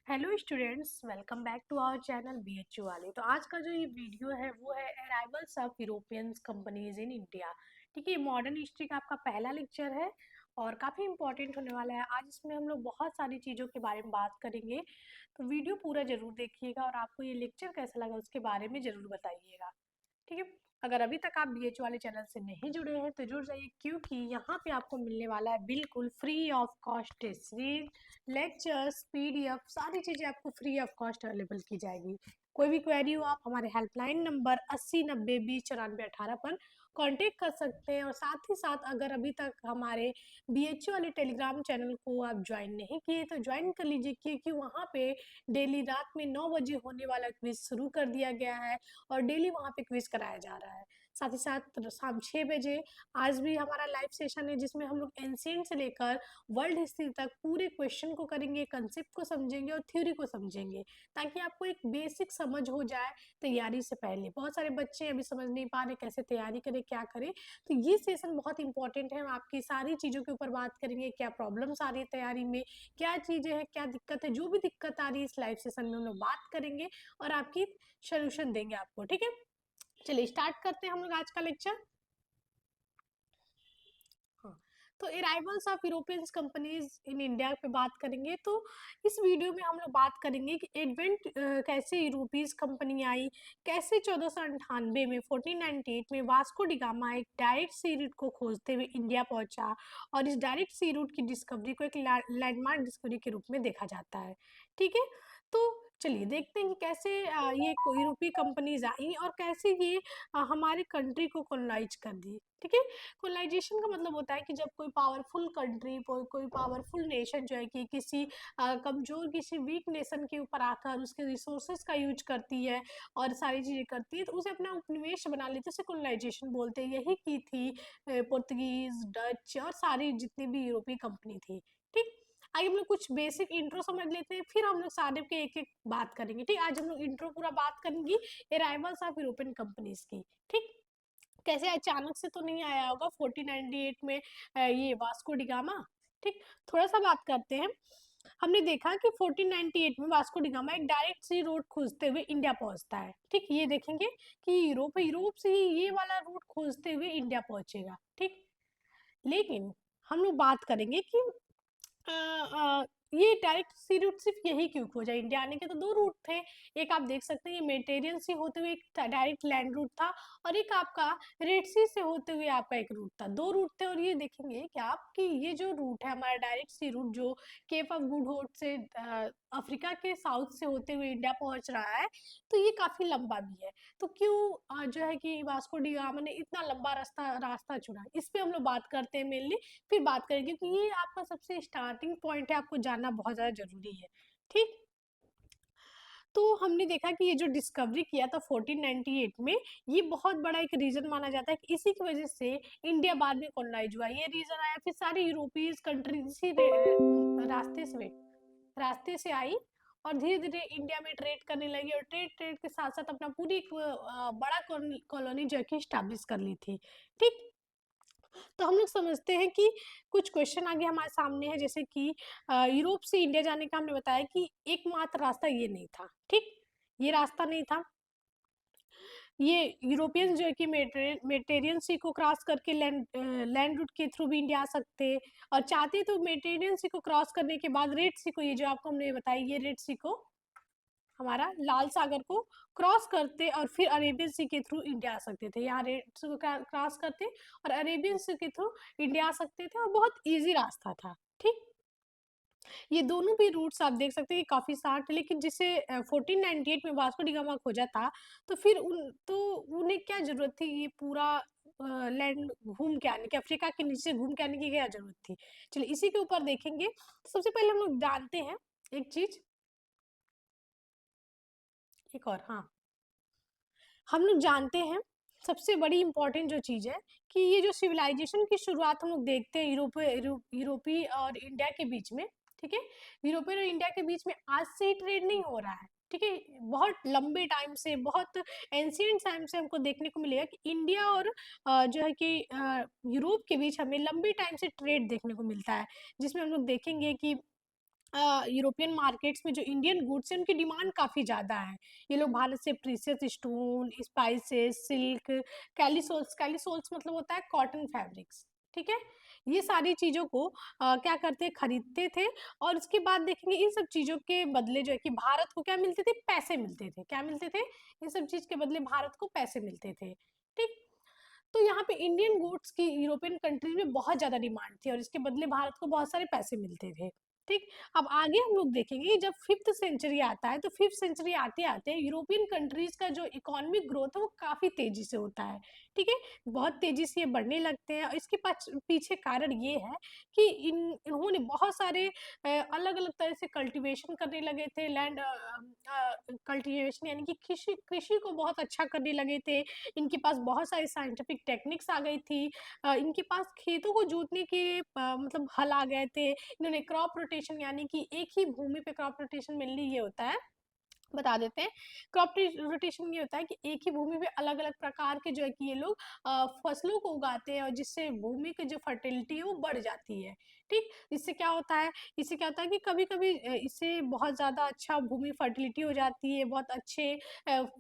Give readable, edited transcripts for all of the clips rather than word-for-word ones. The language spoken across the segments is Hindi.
Hello students, welcome back to our channel BHU वाले। तो आज का जो ये वीडियो है वो है arrivals of European companies in India. ठीक है, मॉडर्न हिस्ट्री का आपका पहला लेक्चर है और काफ़ी इंपॉर्टेंट होने वाला है। आज इसमें हम लोग बहुत सारी चीज़ों के बारे में बात करेंगे, तो वीडियो पूरा ज़रूर देखिएगा और आपको ये लेक्चर कैसा लगा उसके बारे में ज़रूर बताइएगा। ठीक है, अगर अभी तक आप बीएच वाले चैनल से नहीं जुड़े हैं तो जुड़ जाइए, क्योंकि यहाँ पे आपको मिलने वाला है बिल्कुल free of cost test series, lectures, PDF, सारी चीज़ें आपको फ्री ऑफ कॉस्ट अवेलेबल की जाएगी। कोई भी क्वेरी हो आप हमारे हेल्पलाइन नंबर 80 90 20 94 18 पर कांटेक्ट कर सकते हैं। और साथ ही साथ अगर अभी तक हमारे बीएचयू वाले टेलीग्राम चैनल को आप ज्वाइन नहीं किए तो ज्वाइन कर लीजिए, क्योंकि वहाँ पे डेली रात में 9 बजे होने वाला क्विज शुरू कर दिया गया है और डेली वहाँ पे क्विज कराया जा रहा है। साथ ही साथ शाम 6 बजे आज भी हमारा लाइव सेशन है, जिसमें हम लोग एंशिएंट से लेकर वर्ल्ड हिस्ट्री तक पूरे क्वेश्चन को करेंगे, कंसेप्ट को समझेंगे और थ्योरी को समझेंगे, ताकि आपको एक बेसिक समझ हो जाए तैयारी से पहले। बहुत सारे बच्चे अभी समझ नहीं पा रहे कैसे तैयारी करें, क्या करें, तो ये सेशन बहुत इंपॉर्टेंट है। हम आपकी सारी चीज़ों के ऊपर बात करेंगे, क्या प्रॉब्लम्स आ रही है तैयारी में, क्या चीज़ें हैं, क्या दिक्कत है, जो भी दिक्कत आ रही है इस लाइव सेशन में हम लोग बात करेंगे और आपकी सोल्यूशन देंगे आपको। ठीक है, चलिए स्टार्ट करते हैं हम लोग आज का लेक्चर। हाँ, तो arrivals of European companies in India पे बात करेंगे। तो इस वीडियो में हम लोग बात करेंगे कि एडवेंट कैसे यूरोपीज कंपनी आई, कैसे 1498 में 1498 में वास्को डिगामा एक डायरेक्ट सी रूट को खोजते हुए इंडिया पहुंचा, और इस डायरेक्ट सी रूट की डिस्कवरी को एक लैंडमार्क डिस्कवरी के रूप में देखा जाता है। ठीक है, तो चलिए देखते हैं कि कैसे ये यूरोपीय कंपनीज आई और कैसे ये हमारे कंट्री को कॉलोनाइज कर दी। ठीक है, कोलोनाइजेशन का मतलब होता है कि जब कोई पावरफुल कंट्री, कोई पावरफुल नेशन जो है कि किसी कमजोर, किसी वीक नेशन के ऊपर आकर उसके रिसोर्सेज का यूज करती है और सारी चीजें करती है, तो उसे अपना उपनिवेश बना लेते हैं, उसे कोलोनाइजेशन बोलते हैं। यही की थी पुर्तगीज, डच और सारी जितनी भी यूरोपीय कंपनी थी। ठीक, आइए हम लोग कुछ बेसिक इंट्रो समझ लेते हैं, फिर हम लोग सारे के एक एक बात करेंगे। ठीक, आज हम लोग इंट्रो पूरा बात करेंगे अराइवल्स ऑफ यूरोपियन कंपनीज की। ठीक, कैसे अचानक से तो नहीं आया होगा 1498 में ये वास्को डिगामा। ठीक, थोड़ा सा बात करते हैं। हमने देखा कि 1498 में वास्को डिगामा एक डायरेक्ट सी रोड खोजते हुए इंडिया पहुंचता है। ठीक, ये देखेंगे कि यूरोप से ही ये वाला रूट खोजते हुए इंडिया पहुंचेगा। ठीक, लेकिन हम लोग बात करेंगे कि अ, अ, ये डायरेक्ट सी रूट सिर्फ यही क्यों खोजा। इंडिया आने के तो दो रूट थे, एक आप देख सकते हैं ये मेडिटेरियन सी होते हुए एक डायरेक्ट लैंड रूट था, और एक आपका रेड सी से होते हुए आपका एक रूट था। दो रूट थे, और ये देखेंगे कि आपकी ये जो रूट है हमारा डायरेक्ट सी रूट, जो केप ऑफ गुड होप से अफ्रीका के साउथ से होते हुए इंडिया पहुंच रहा है, तो ये काफी लंबा भी है। तो क्यों जो है कि वास्को डी गामा ने इतना लंबा रास्ता रास्ता चुना, इस पे हम लोग बात करते हैं मेनली, फिर बात करेंगे, क्योंकि ये आपका सबसे स्टार्टिंग पॉइंट है, आपको जानना बहुत ज़्यादा जरूरी है। ठीक, तो हमने देखा कि ये जो डिस्कवरी किया था 1498 में, ये बहुत बड़ा एक रीजन माना जाता है कि इसी की वजह से इंडिया बाद में कॉलोनाइज हुआ। ये रीजन आया, फिर सारी यूरोपीय कंट्री इसी रास्ते से आई और धीरे धीरे इंडिया में ट्रेड करने लगी, और ट्रेड ट्रेड के साथ साथ अपना पूरी एक बड़ा कॉलोनी जो है कि स्टैब्लिश कर ली थी। ठीक, तो हम लोग समझते हैं कि कुछ क्वेश्चन आगे हमारे सामने है, जैसे कि यूरोप से इंडिया जाने का हमने बताया कि एकमात्र रास्ता ये नहीं था। ठीक, ये रास्ता नहीं था। ये यूरोपियन जो है कि मेडिटेरियन सी को क्रॉस करके लैंड रूट के थ्रू भी इंडिया आ सकते, और चाहते तो मेडिटेरियन सी को क्रॉस करने के बाद रेड सी को, ये जो आपको हमने बताया, ये रेड सी को, हमारा लाल सागर को क्रॉस करते और फिर अरेबियन सी के थ्रू इंडिया आ सकते थे। यहाँ रेड सी को क्रॉस करते और अरेबियन सी के थ्रू इंडिया आ सकते थे, और बहुत इजी रास्ता था। ठीक, ये दोनों भी रूट्स आप देख सकते हैं कि काफी शार्ट है, लेकिन जिसे 1498 में वास्को डी गामा खोजा था, तो फिर उन्हें क्या जरूरत थी ये पूरा लैंड घूम के आने की, अफ्रीका के नीचे घूम के आने की क्या जरूरत थी। चलिए इसी के ऊपर देखेंगे। सबसे पहले हम लोग जानते हैं एक चीज, एक और, हाँ, हम लोग जानते हैं सबसे बड़ी इंपॉर्टेंट जो चीज़ है कि ये जो सिविलाइजेशन की शुरुआत हम लोग देखते हैं यूरोपीय और इंडिया के बीच में। ठीक है, यूरोपियन और इंडिया के बीच में आज से ही ट्रेड नहीं हो रहा है। ठीक है, बहुत लंबे टाइम से, बहुत एंशियंट टाइम से हमको देखने को मिलेगा कि इंडिया और जो है कि यूरोप के बीच हमें लंबे टाइम से ट्रेड देखने को मिलता है, जिसमें हम लोग देखेंगे कि यूरोपियन मार्केट्स में जो इंडियन गुड्स हैं उनकी डिमांड काफ़ी ज़्यादा है। ये लोग भारत से प्रीशियस स्टोन, स्पाइसेस, सिल्क, कैलिसोल्स, कैलिसोल्स मतलब होता है कॉटन फैब्रिक्स, ठीक है? ये सारी चीज़ों को क्या करते खरीदते थे और उसके बाद देखेंगे इन सब चीज़ों के बदले जो है कि भारत को क्या मिलते थे? पैसे मिलते थे। क्या मिलते थे? इन सब चीज़ के बदले भारत को पैसे मिलते थे, ठीक? तो यहाँ पे इंडियन गुड्स की यूरोपियन कंट्रीज में बहुत ज़्यादा डिमांड थी और इसके बदले भारत को बहुत सारे पैसे मिलते थे, ठीक। अब आगे हम लोग देखेंगे जब 5th सेंचुरी आता है तो 5th सेंचुरी आते आते यूरोपियन कंट्रीज का जो इकोनॉमिक ग्रोथ है वो काफ़ी तेजी से होता है, ठीक है। बहुत तेजी से ये बढ़ने लगते हैं और इसके पीछे कारण ये है कि इन्होंने बहुत सारे अलग अलग तरह से कल्टीवेशन करने लगे थे, लैंड कल्टीवेशन यानी कि कृषि कृषि को बहुत अच्छा करने लगे थे। इनके पास बहुत सारी साइंटिफिक टेक्निक्स आ गई थी। इनके पास खेतों को जोतने के मतलब हल आ गए थे। इन्होंने क्रॉप रोटेशन यानी कि एक ही भूमि पे क्रॉप रोटेशन मेनली ये होता है, बता देते हैं। क्रॉप रोटेशन ये होता है कि एक ही भूमि पे अलग-अलग प्रकार के जो है कि ये लोग फसलों को उगाते हैं और जिससे भूमि की जो फर्टिलिटी है वो बढ़ जाती है, ठीक? इससे क्या होता है, इससे क्या होता है कि कभी-कभी इससे बहुत ज़्यादा अच्छा भूमि फर्टिलिटी हो जाती है, बहुत अच्छे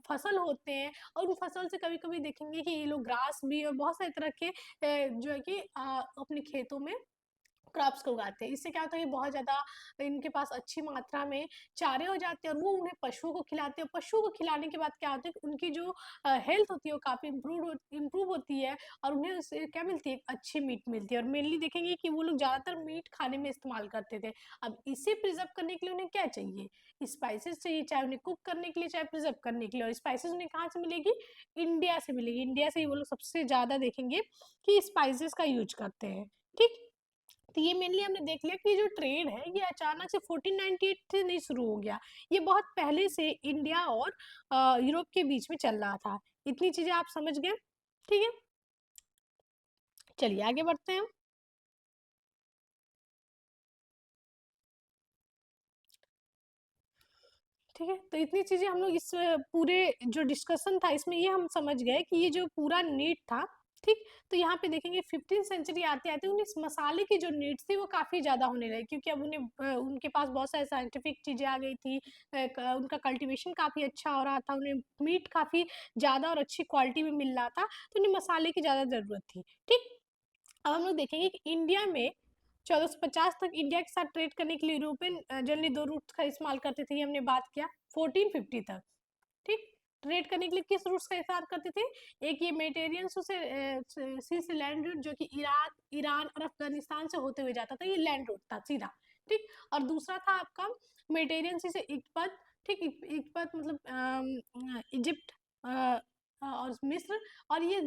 फसल होते हैं और उन फसल से कभी-कभी देखेंगे कि ये लोग ग्रास भी और बहुत सारे तरह के जो है कि अपने खेतों में क्रॉप्स को उगाते हैं। इससे क्या होता है कि बहुत ज़्यादा इनके पास अच्छी मात्रा में चारे हो जाते हैं और वो उन्हें पशुओं को खिलाते हैं। पशुओं को खिलाने के बाद क्या होता है कि उनकी जो हेल्थ होती है वो काफ़ी इम्प्रूव होती है और उन्हें उससे क्या मिलती है? एक अच्छी मीट मिलती है और मेनली देखेंगे कि वो लोग ज़्यादातर मीट खाने में इस्तेमाल करते थे। अब इसे प्रिज़र्व करने के लिए उन्हें क्या चाहिए? स्पाइसेस चाहिए, चाहे उन्हें कुक करने के लिए, चाहे प्रिज़र्व करने के लिए और स्पाइसेस उन्हें कहाँ से मिलेगी? इंडिया से मिलेगी। इंडिया से ही वो लोग सबसे ज़्यादा देखेंगे कि स्पाइसेस का यूज़ करते हैं, ठीक? तो ये मेनली हमने देख लिया कि जो ट्रेड है ये अचानक से 1498 से नहीं शुरू हो गया, ये बहुत पहले से इंडिया और यूरोप के बीच में चल रहा था। इतनी चीजें आप समझ गए, ठीक है। चलिए आगे बढ़ते हैं। ठीक है, तो इतनी चीजें हम लोग इस पूरे जो डिस्कशन था इसमें ये हम समझ गए कि ये जो पूरा नीड था, ठीक। तो यहाँ पे देखेंगे 15th सेंचुरी आते आते उन्हें इस मसाले की जो नीड्स थी वो काफी ज्यादा होने लगी क्योंकि अब उन्हें उनके पास बहुत सारे साइंटिफिक चीजें आ गई थी। उनका कल्टीवेशन काफी अच्छा हो रहा था, उन्हें मीट काफी ज्यादा और अच्छी क्वालिटी में मिल रहा था, तो उन्हें मसाले की ज्यादा जरूरत थी, ठीक। अब हम लोग देखेंगे कि इंडिया में 1450 तक इंडिया के साथ ट्रेड करने के लिए यूरोपियन जनरली दो रूट का इस्तेमाल करते थे, ये हमने बात किया। 1450 तक, ठीक। ट्रेड करने के लिए किस रूट्स का इस्तेमाल करते थे? एक ये मेडिटेरियन सी से लैंड रूट जो कि इराक, ईरान और अफगानिस्तान से होते हुए जाता था, ये लैंड रूट था सीधा, ठीक। और दूसरा था आपका मेडिटेरियन सी से इक्पत, ठीक। इक्पत मतलब इजिप्ट और मिस्र, और ये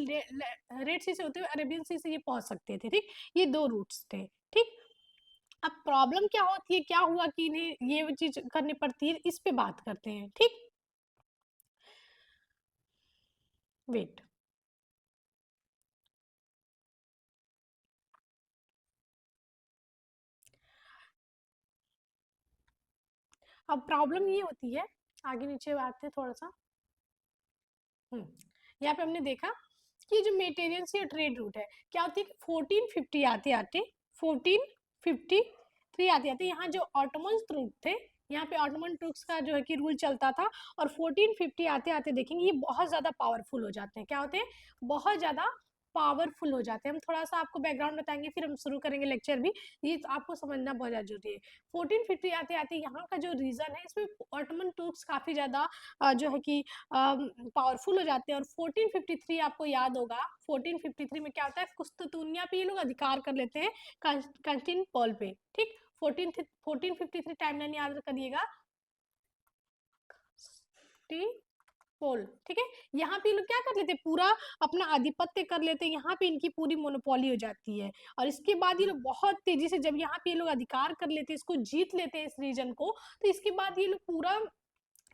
रेड सी से होते हुए अरेबियन सी से ये पहुंच सकते थे, ठीक। ये दो रूट्स थे, ठीक। अब प्रॉब्लम क्या होती है, क्या हुआ कि इन्हें ये चीज करनी पड़ती है, इस पे बात करते हैं, ठीक। वेट, अब प्रॉब्लम ये होती है, आगे नीचे आते हैं थोड़ा सा। यहाँ पे हमने देखा कि जो मेटेरियल से ट्रेड रूट है क्या होती है, 1450 आते आते 1453 आते आते यहाँ जो ऑटोमन ट्रूप थे, यहाँ पे ऑटोमन ट्रूप्स का जो है कि रूल चलता था और 1450 आते आते देखेंगे ये बहुत ज्यादा पावरफुल हो जाते हैं, क्या होते हैं, बहुत ज्यादा पावरफुल हो जाते हैं। हम थोड़ा सा आपको बैकग्राउंड बताएंगे फिर हम शुरू करेंगे लेक्चर भी, ये तो आपको समझना बहुत ज्यादा जरूरी है। 1450 आते आते यहाँ का जो रीजन है इसमें ऑटोमन ट्रूप्स काफी ज्यादा जो है कि पावरफुल हो जाते हैं और 1453 आपको याद होगा, 1453 में क्या होता है, कुस्तुतुनिया पे ये लोग अधिकार कर लेते हैं कंस्टेंटिनोपल पे, ठीक। 1453 टाइमलाइन याद करिएगा, पोल, ठीक है। यहाँ पे लोग क्या कर लेते हैं, पूरा अपना आधिपत्य कर लेते हैं, यहाँ पे इनकी पूरी मोनोपोली हो जाती है और इसके बाद ये लोग बहुत तेजी से जब यहाँ पे ये लोग अधिकार कर लेते हैं, इसको जीत लेते हैं इस रीजन को, तो इसके बाद ये लोग पूरा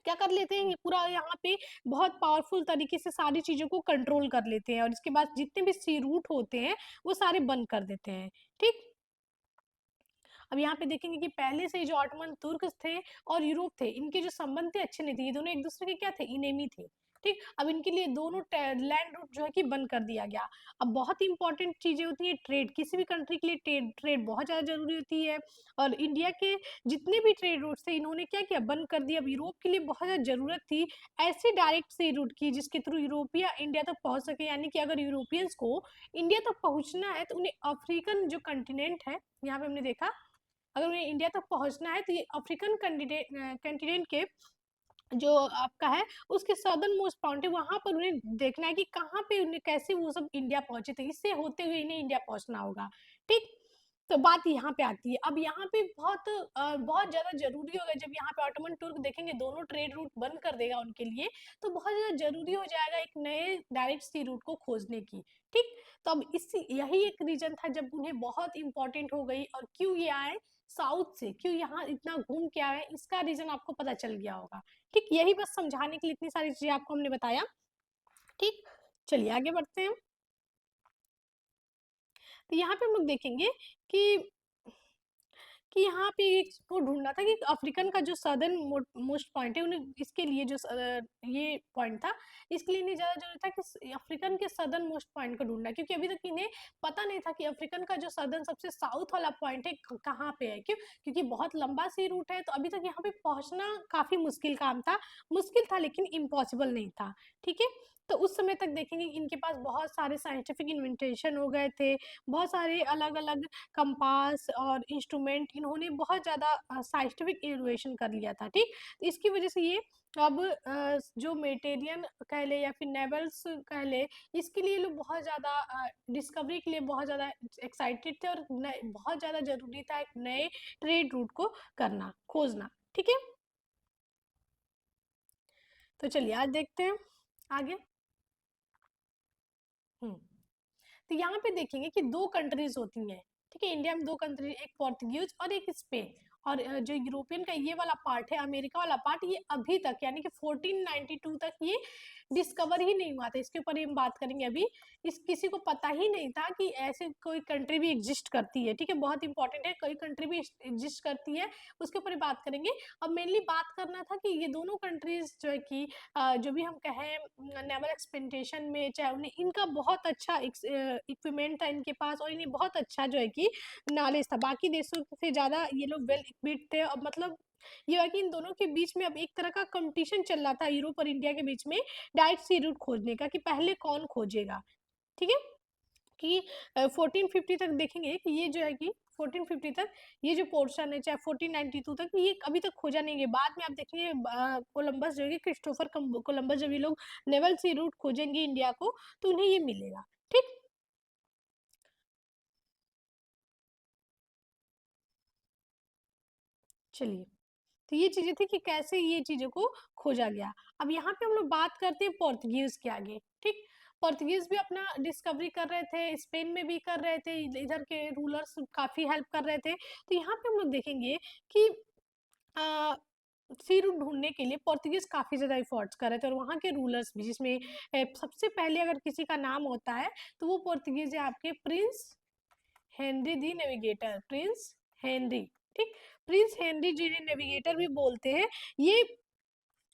क्या कर लेते हैं, ये पूरा यहाँ पे बहुत पावरफुल तरीके से सारी चीजों को कंट्रोल कर लेते हैं और इसके बाद जितने भी सी रूट होते हैं वो सारे बंद कर देते हैं, ठीक। अब यहाँ पे देखेंगे कि पहले से जो ऑटोमन तुर्क थे और यूरोप थे, इनके जो संबंध थे अच्छे नहीं थे, ये दोनों एक दूसरे के क्या थे, इनेमी थे, ठीक, अब इनके लिए दोनों लैंड रूट जो है कि बंद कर दिया गया। अब बहुत इंपॉर्टेंट चीजें होती है ट्रेड, किसी भी कंट्री के लिए ट्रेड ट्रेड बहुत ज्यादा जरूरी होती है, और इंडिया के जितने भी ट्रेड रूट थे इन्होंने क्या किया, बंद कर दिया। अब यूरोप के लिए बहुत ज्यादा जरूरत थी ऐसे डायरेक्ट सी रूट की जिसके थ्रू यूरोपिया इंडिया तक पहुंच सके, यानी कि अगर यूरोपियंस को इंडिया तक पहुंचना है तो उन्हें अफ्रीकन जो कंटिनेंट है, यहाँ पे हमने देखा, अगर उन्हें इंडिया तक पहुंचना है तो ये अफ्रीकन कंटिनेंट के जो आपका है उसके सदर्न मोस्ट पॉइंट है, वहां पर उन्हें देखना है कि कहाँ पे उन्हें कैसे वो सब इंडिया पहुंचे थे, इससे होते हुए इन्हें इंडिया पहुंचना होगा। ठीक, तो बात यहाँ पे आती है। अब यहाँ पे बहुत ज्यादा जरूरी होगा, जब यहाँ पे ऑटोमन तुर्क देखेंगे दोनों ट्रेड रूट बंद कर देगा उनके लिए, तो बहुत ज्यादा जरूरी हो जाएगा एक नए डायरेक्ट सी रूट को खोजने की। ठीक, तो अब इसी यही एक रीजन था जब उन्हें बहुत इंपॉर्टेंट हो गई, और क्यों ये आए साउथ से, क्यों यहाँ इतना घूम के आए, इसका रीजन आपको पता चल गया होगा। ठीक, यही बस समझाने के लिए इतनी सारी चीजें आपको हमने बताया। ठीक, चलिए आगे बढ़ते हैं। तो यहाँ पे हम लोग देखेंगे कि यहाँ पे एक को ढूंढना था कि अफ्रीकन का जो सदर्न मोस्ट पॉइंट है, उन्हें इसके लिए जो ये पॉइंट था, इसके लिए इन्हें ज्यादा जरूरी था कि अफ्रीकन के सदर्न मोस्ट पॉइंट को ढूंढना, क्योंकि अभी तक इन्हें पता नहीं था कि अफ्रीकन का जो सदर्न सबसे साउथ वाला पॉइंट है कहाँ पे है। क्यों? क्योंकि बहुत लंबा सी रूट है, तो अभी तक यहाँ पे पहुंचना काफी मुश्किल काम था, मुश्किल था लेकिन इम्पॉसिबल नहीं था। ठीक है, तो उस समय तक देखेंगे इनके पास बहुत सारे साइंटिफिक इन्वेंटेशन हो गए थे, बहुत सारे अलग अलग कंपास और इंस्ट्रूमेंट, इन्होंने बहुत ज़्यादा साइंटिफिक इनोवेशन कर लिया था। ठीक, इसकी वजह से ये अब जो मेटेरियन कह ले या फिर नेवल्स कह ले, इसके लिए लोग बहुत ज़्यादा डिस्कवरी के लिए बहुत ज़्यादा एक्साइटेड थे, और बहुत ज़्यादा जरूरी था एक नए ट्रेड रूट को करना, खोजना। ठीक है, तो चलिए आज देखते हैं आगे। तो यहाँ पे देखेंगे कि दो कंट्रीज होती हैं। ठीक है, इंडिया में दो कंट्री, एक पोर्तुगीज और एक स्पेन, और जो यूरोपियन का ये वाला पार्ट है, अमेरिका वाला पार्ट, ये अभी तक यानी कि 1492 तक ये डिस्कवर ही नहीं हुआ था। इसके ऊपर हम बात करेंगे अभी। इस किसी को पता ही नहीं था कि ऐसे कोई कंट्री भी एग्जिस्ट करती है। ठीक है, बहुत इंपॉर्टेंट है, कोई कंट्री भी एग्जिस्ट करती है, उसके ऊपर बात करेंगे। अब मेनली बात करना था कि ये दोनों कंट्रीज जो है कि जो भी हम कहें नेवल एक्सपेंटेशन में, चाहे उन्हें इनका बहुत अच्छा इक्विपमेंट था इनके पास, और इन्हें बहुत अच्छा जो है कि नॉलेज था, बाकी देशों से ज्यादा ये लोग वेल इक्विप्ड थे। और मतलब ये है कि इन दोनों के बीच में अब एक तरह का कंपटीशन चल रहा था यूरोप और इंडिया के बीच में, डायरेक्ट सी रूट खोजने का, कि पहले कौन खोजेगा। ठीक है, कि 1450 तक देखेंगे कि ये जो है कि 1450 तक ये जो पोर्शन है, चाहे 1492 तक, ये अभी तक खोजा नहीं है। बाद में आप देखेंगे कोलंबस जो है, क्रिस्टोफर कोलंबस, जब ये लोग नेवल सी रूट खोजेंगे इंडिया को, तो उन्हें ये मिलेगा। ठीक, चलिए, तो ये चीजें थी कि कैसे ये चीजों को खोजा गया। अब यहाँ पे हम लोग बात करते हैं पोर्तुगीज के आगे। ठीक, पोर्तुगीज भी अपना डिस्कवरी कर रहे थे, स्पेन में भी कर रहे थे, इधर के रूलर्स काफी हेल्प कर रहे थे। तो यहाँ पे हम लोग देखेंगे कि सी रूट ढूंढने के लिए पोर्तुगीज काफी ज्यादा एफर्ट्स कर रहे थे, और वहाँ के रूलर्स भी, जिसमें सबसे पहले अगर किसी का नाम होता है तो वो पोर्तुगीज है आपके प्रिंस हेनरी दी नेविगेटर, प्रिंस हेनरी। ठीक, प्रिंस हेनरी जिन्हें नेविगेटर भी बोलते हैं, ये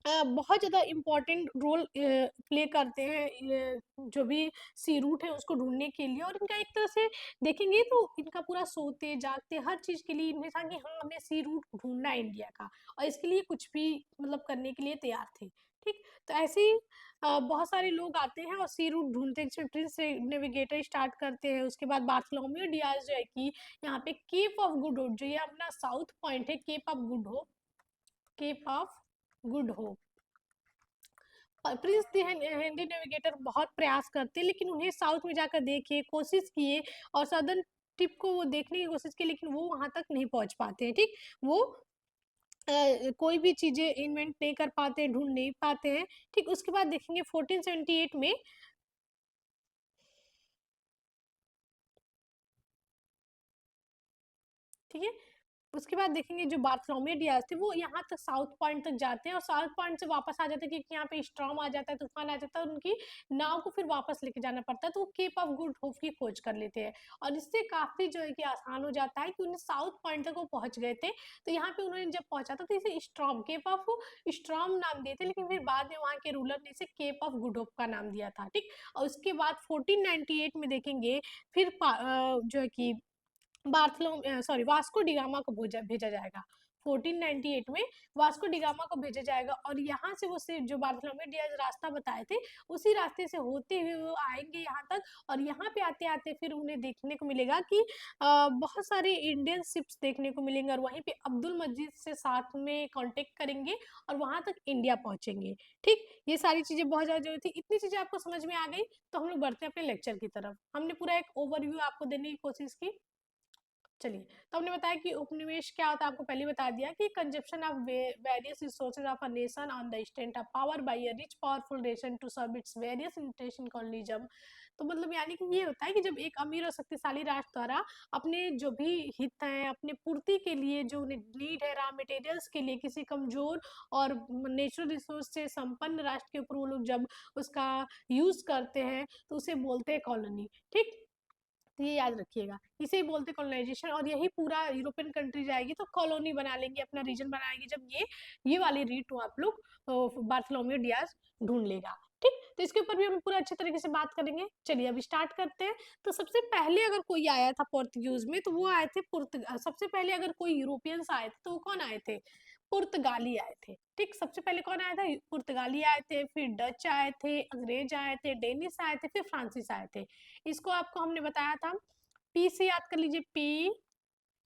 बहुत ज़्यादा इम्पोर्टेंट रोल प्ले करते हैं जो भी सी रूट है उसको ढूंढने के लिए। और इनका एक तरह से देखेंगे तो इनका पूरा सोते जागते हर चीज़ के लिए इनमें था कि हाँ हमें सी रूट ढूंढना है इंडिया का, और इसके लिए कुछ भी मतलब करने के लिए तैयार थे। ठीक, तो ऐसे ही बहुत सारे लोग आते हैं और सी रूट ढूंढते हैं, जिसमें प्रिंस से नेविगेटर स्टार्ट करते हैं। उसके बाद बार्थोलोमेव डियाज जो है कि यहाँ पे केप ऑफ गुड होप, जो ये अपना साउथ पॉइंट है, Cape of Good Hope, Cape of Good Hope, prince the Henry navigator बहुत प्रयास करते, लेकिन उन्हें साउथ में जाकर देखे, कोशिश किए, और सदर्न टिप को वो देखने की कोशिश की, लेकिन वो वहां तक नहीं पहुंच पाते हैं। ठीक, वो कोई भी चीजें इन्वेंट नहीं कर पाते, ढूंढ नहीं पाते हैं। ठीक, उसके बाद देखेंगे 1478 में, ठीक है, उसके बाद देखेंगे जो बार्थोलोमेव डियाज थे वो यहाँ तक साउथ पॉइंट तक जाते हैं और साउथ पॉइंट से वापस आ जाते हैं, क्योंकि यहाँ पे स्टॉर्म आ जाता है, तूफान आ जाता है, उनकी नाव को फिर वापस लेके जाना पड़ता है, तो वो केप ऑफ गुड होप की खोज कर लेते हैं। और इससे काफी जो है कि आसान हो जाता है कि उन्हें साउथ पॉइंट तक वो पहुंच गए थे। तो यहाँ पे उन्होंने जब पहुंचा था तो इसे स्ट्रॉम केप ऑफ स्ट्रॉम नाम दिए थे, लेकिन फिर बाद में वहाँ के रूलर ने इसे केप ऑफ गुड होप का नाम दिया था। ठीक, और उसके बाद 1498 में देखेंगे फिर जो है कि वास्को डिगामा को भेजा जाएगा। 1498 में वास्को डिगामा को भेजा जाएगा और यहाँ से वो सिर्फ जो बार्थोलोमेव डियाज रास्ता बताए थे उसी रास्ते से होते हुए वो आएंगे यहाँ तक। और यहाँ पे आते आते फिर उन्हें देखने को मिलेगा कि बहुत सारे इंडियन शिप्स देखने को मिलेंगे और वहीं पे अब्दुल मजीद से साथ में कांटेक्ट करेंगे और वहां तक इंडिया पहुंचेंगे। ठीक, ये सारी चीजें बहुत ज्यादा जरूरी थी। इतनी चीजें आपको समझ में आ गई तो हम लोग बढ़ते हैं अपने लेक्चर की तरफ। हमने पूरा एक ओवरव्यू आपको देने की कोशिश की। चलिए, तो हमने बताया कि उपनिवेश क्या होता है, आपको पहले बता दिया कि consumption of various resources of a nation on the extent of power by a rich powerful nation to serve its various interests colonialism. तो मतलब यानी कि ये होता है कि जब एक अमीर और शक्तिशाली राष्ट्र द्वारा अपने जो भी हित हैं, अपने पूर्ति के लिए जो उन्हें नीड है, रॉ मटेरियल्स के लिए किसी कमजोर और नेचुरल रिसोर्स से संपन्न राष्ट्र के ऊपर वो लोग जब उसका यूज करते हैं तो उसे बोलते हैं कॉलोनी। ठीक, तो ये याद रखिएगा, इसे ही बोलते कॉलोनाइजेशन। और यही पूरा यूरोपियन कंट्री जाएगी तो कॉलोनी बना लेंगे, अपना रीजन बनाएंगे, जब ये वाली रीट आप लोग बार्थोलोमेव डियाज ढूंढ लेगा। ठीक, तो इसके ऊपर भी हम पूरा अच्छे तरीके से बात करेंगे। चलिए अब स्टार्ट करते हैं। तो सबसे पहले अगर कोई आया था पोर्तुगीज में तो वो आए थे सबसे पहले अगर कोई यूरोपियंस आए थे तो वो कौन आए थे? पुर्तगाली आए थे। ठीक, सबसे पहले कौन आया था? पुर्तगाली आए थे, फिर डच आए थे, अंग्रेज आए थे, डेनिस आए थे, फिर फ्रांसिस आए थे। इसको आपको हमने बताया था, पी से याद कर लीजिए, पी,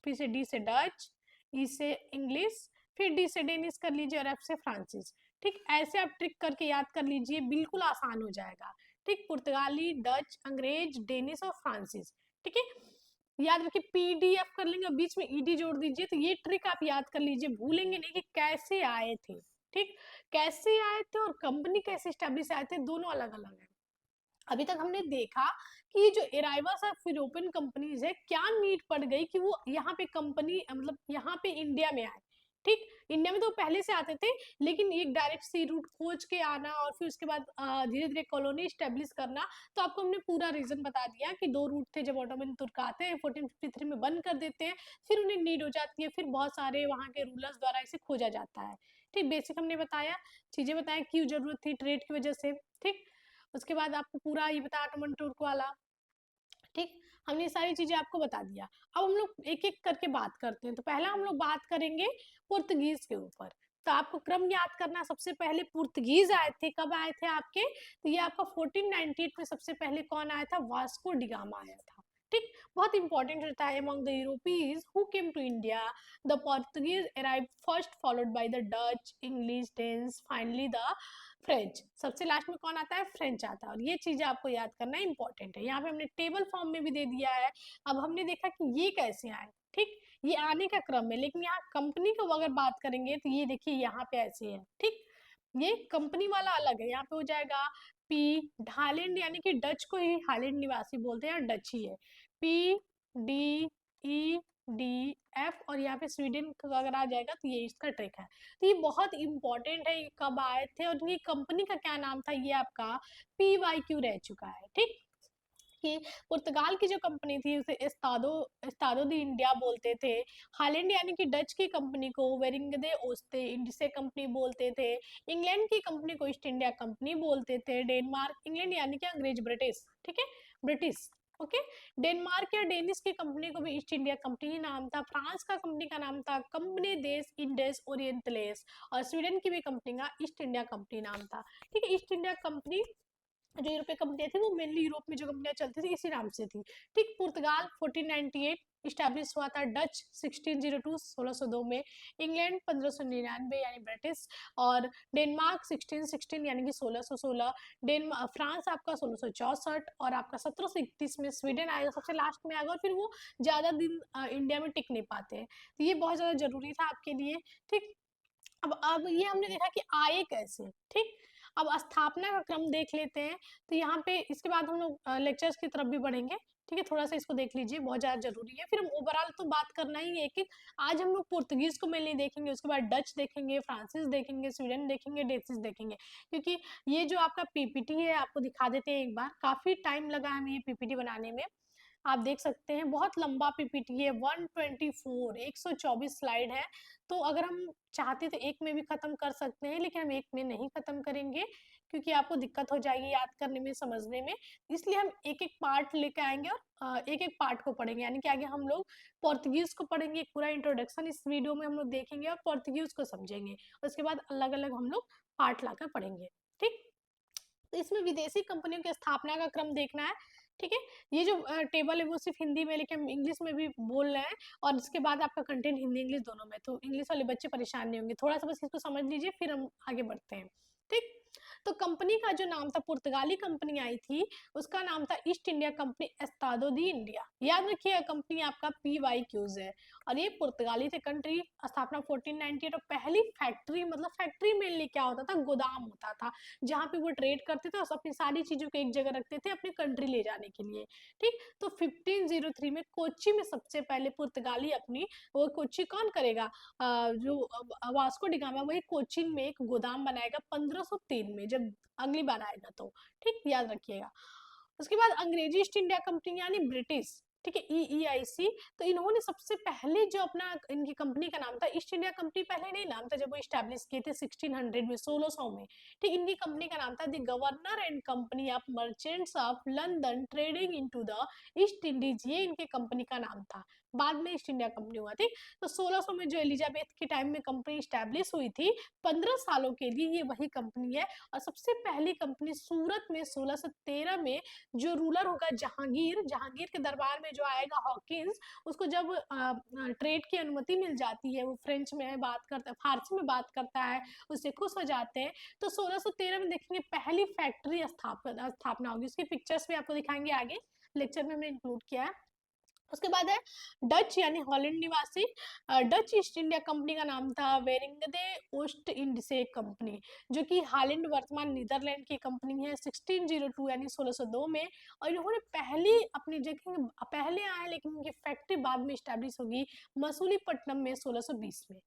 फिर से डी से डच, ई से इंग्लिश, फिर डी से डेनिस कर लीजिए और एफ से फ्रांसिस। ठीक, ऐसे आप ट्रिक करके याद कर लीजिए, बिल्कुल आसान हो जाएगा। ठीक, पुर्तगाली, डच, अंग्रेज, डेनिस और फ्रांसिस। ठीक है, याद रखिए पीडीएफ कर लेंगे और बीच में ईडी जोड़ दीजिए। तो ये ट्रिक आप याद कर लीजिए, भूलेंगे नहीं कि कैसे आए थे। ठीक, कैसे आए थे और कंपनी कैसे स्टैब्लिश आए थे, दोनों अलग अलग है। अभी तक हमने देखा कि जो अराइवल्स ऑफ यूरोपियन कंपनीज है, क्या नीड पड़ गई कि वो यहाँ पे कंपनी मतलब यहाँ पे इंडिया में आए। ठीक, इंडिया में तो पहले से आते थे, लेकिन एक डायरेक्ट सी रूट खोज के आना और फिर उसके बाद धीरे धीरे कॉलोनी स्टेब्लिश करना। तो आपको हमने पूरा रीजन बता दिया कि दो रूट थे, जब ऑटोमन तुर्क आते हैं 1453 में बंद कर देते हैं, फिर उन्हें नीड हो जाती है, फिर बहुत सारे वहाँ के रूलर्स द्वारा इसे खोजा जाता है। ठीक, बेसिक हमने बताया, चीजें बताया क्यों जरूरत थी, ट्रेड की वजह से। ठीक, उसके बाद आपको पूरा ये बताया ऑटोमन तुर्क वाला। ठीक, हमने सारी चीजें आपको बता दिया। अब हम लोग एक एक करके बात करते हैं। तो पहला हम लोग बात करेंगे पुर्तगीज के ऊपर। तो आपको क्रम याद करना, सबसे पहले पुर्तगीज आए थे, कब आए थे आपके? तो ये आपका 1498 में सबसे पहले कौन आया था? वास्को डिगामा आया था। ठीक, बहुत इंपॉर्टेंट रहता है। Among the Europeans who came to India, the Portuguese arrived first, followed by the Dutch, English, Danes, finally the French. सबसे लास्ट में कौन आता है? फ्रेंच आता है। और ये चीजें आपको याद करना इंपॉर्टेंट है। यहाँ पे हमने टेबल फॉर्म में भी दे दिया है। अब हमने देखा कि ये कैसे आए। ठीक, ये आने का क्रम है, लेकिन यहाँ कंपनी को अगर बात करेंगे तो ये देखिए यहाँ पे ऐसे है। ठीक, ये कंपनी वाला अलग है, यहाँ पे हो जाएगा पी हालैंड, यानी कि डच को ही हालैंड निवासी बोलते हैं, डच ही है। P D E D F, और यहाँ पे स्वीडन का अगर आ जाएगा तो ये इसका ट्रिक है। तो ये बहुत इंपॉर्टेंट है, ये कब आए थे और ये कंपनी का क्या नाम था, ये आपका PYQ रह चुका है। ठीक, कि पुर्तगाल की जो कंपनी थी उसे एस्तादो एस्तादो दी इंडिया बोलते थे। हालैंड यानी कि डच की कंपनी को वेरिंगदे ओस्ते इंडिसे कंपनी बोलते थे। इंग्लैंड की कंपनी को ईस्ट इंडिया कंपनी बोलते थे। डेनमार्क, इंग्लैंड यानी कि अंग्रेज, ब्रिटिश, ठीक है, ब्रिटिश, ओके। डेनमार्क या डेनिश की कंपनी को भी ईस्ट इंडिया कंपनी ही नाम था। फ्रांस का कंपनी का नाम था कंपनी देश इंडेस ओरिएंटलेस, और स्वीडन की भी कंपनी का ईस्ट इंडिया कंपनी नाम था। ठीक है, ईस्ट इंडिया कंपनी जो यूरोपीय कंपनियां थी वो मेनली यूरोप में जो कंपनियां चलती थी इसी नाम से थी। ठीक, पुर्तगाल 1498 स्टैब्लिश हुआ था, डच 1602 1602 में, इंग्लैंड 1599 यानी ब्रिटिश, और डेनमार्क 1616 यानी कि 1616, फ्रांस आपका 1664, और आपका 1731 में स्वीडन आएगा, सबसे लास्ट में आएगा, और फिर वो ज्यादा दिन इंडिया में टिक नहीं पाते हैं। तो ये बहुत ज्यादा जरूरी था आपके लिए। ठीक, अब ये हमने देखा कि आए कैसे। ठीक, अब स्थापना का क्रम देख लेते हैं। तो यहाँ पे इसके बाद हम लोग लेक्चर्स की तरफ भी बढ़ेंगे, ठीक है, थोड़ा सा इसको देख लीजिए, बहुत ज़्यादा जरूरी है। फिर हम ओवरऑल तो बात करना ही है एक एक। आज हम लोग पुर्तगीज को मेनली देखेंगे, उसके बाद डच देखेंगे, फ्रांसिस देखेंगे, स्वीडन देखेंगे, डेसिस देखेंगे। क्योंकि ये जो आपका पीपीटी है आपको दिखा देते हैं एक बार, काफी टाइम लगा हमें ये पीपीटी बनाने में। आप देख सकते हैं बहुत लंबा पीपीटी है, 124 स्लाइड है। तो अगर हम चाहते तो एक में भी खत्म कर सकते हैं, लेकिन हम एक में नहीं खत्म करेंगे, क्योंकि आपको दिक्कत हो जाएगी याद करने में, समझने में। इसलिए हम एक एक पार्ट लेके आएंगे और एक एक पार्ट को पढ़ेंगे। यानी कि आगे हम लोग पोर्तुगीज को पढ़ेंगे, एक पूरा इंट्रोडक्शन इस वीडियो में हम लोग देखेंगे और पोर्तुगीज को समझेंगे। उसके बाद अलग अलग हम लोग पार्ट लाकर पढ़ेंगे, ठीक। तो इसमें विदेशी कंपनियों की स्थापना का क्रम देखना है, ठीक है। ये जो टेबल है वो सिर्फ हिंदी में, लेकिन हम इंग्लिश में भी बोल रहे हैं। और इसके बाद आपका कंटेंट हिंदी इंग्लिश दोनों में, तो इंग्लिश वाले बच्चे परेशान नहीं होंगे। थोड़ा सा बस इसको समझ लीजिए, फिर हम आगे बढ़ते हैं, ठीक। तो कंपनी का जो नाम था, पुर्तगाली कंपनी आई थी, उसका नाम था ईस्ट इंडिया कंपनी एस्तादो दी इंडिया। याद रखिएगा, कंपनी आपका PYQs है और ये पुर्तगाली थे। कंट्री स्थापना 1498। और पहली फैक्ट्री, मतलब फैक्ट्री मेनली क्या होता था, गोदाम होता था, जहाँ पे वो ट्रेड करते थे और अपनी सारी चीजों को एक जगह रखते थे अपनी कंट्री ले जाने के लिए, ठीक। तो 1503 में कोच्चि में सबसे पहले पुर्तगाली अपनी, वो कोच्चि कौन करेगा, जो वास्को डिगामा, वही कोचीन में एक गोदाम बनाएगा 1503 में, जब अगली बार आएगा तो, ठीक, याद रखिएगा। उसके बाद अंग्रेजी ईस्ट इंडिया कंपनी यानी ब्रिटिश, ठीक है, EEIC। तो इन्होंने सबसे पहले जो अपना, इनकी कंपनी का नाम था ईस्ट इंडिया कंपनी, पहले नहीं नाम था जब वो स्टैब्लिश किए थे 1600 में, 1600 में, ठीक। इनकी कंपनी का नाम था the governor and company of merchants of London trading into the east Indies, ये इनके कंपनी का नाम था। बाद में ईस्ट इंडिया कंपनी हुआ, ठीक। तो 1600 में जो एलिजाबेथ के टाइम में कंपनी स्टैब्लिश हुई थी, 15 सालों के लिए ये वही कंपनी है। और सबसे पहली कंपनी सूरत में 1613 में, जो रूलर होगा जहांगीर, जहांगीर के दरबार में जो आएगा हॉकिंस, उसको जब ट्रेड की अनुमति मिल जाती है, वो फ्रेंच में बात करता है, फारसी में बात करता है, उससे खुश हो जाते हैं। तो 1613 में देखेंगे पहली फैक्ट्री स्थापना होगी। उसकी पिक्चर्स भी आपको दिखाएंगे आगे, लेक्चर में हमने इंक्लूड किया है। उसके बाद है डच यानी हॉलैंड निवासी। डच ईस्ट इंडिया कंपनी का नाम था वेरिंगदे ओस्ट इंडसे कंपनी, जो कि हॉलैंड वर्तमान नीदरलैंड की कंपनी है, 1602 यानी 1602 में। और इन्होंने पहली अपनी जगह पहले आए, लेकिन इनकी फैक्ट्री बाद में स्टैब्लिश होगी मसूलीपट्टनम में 1620 में,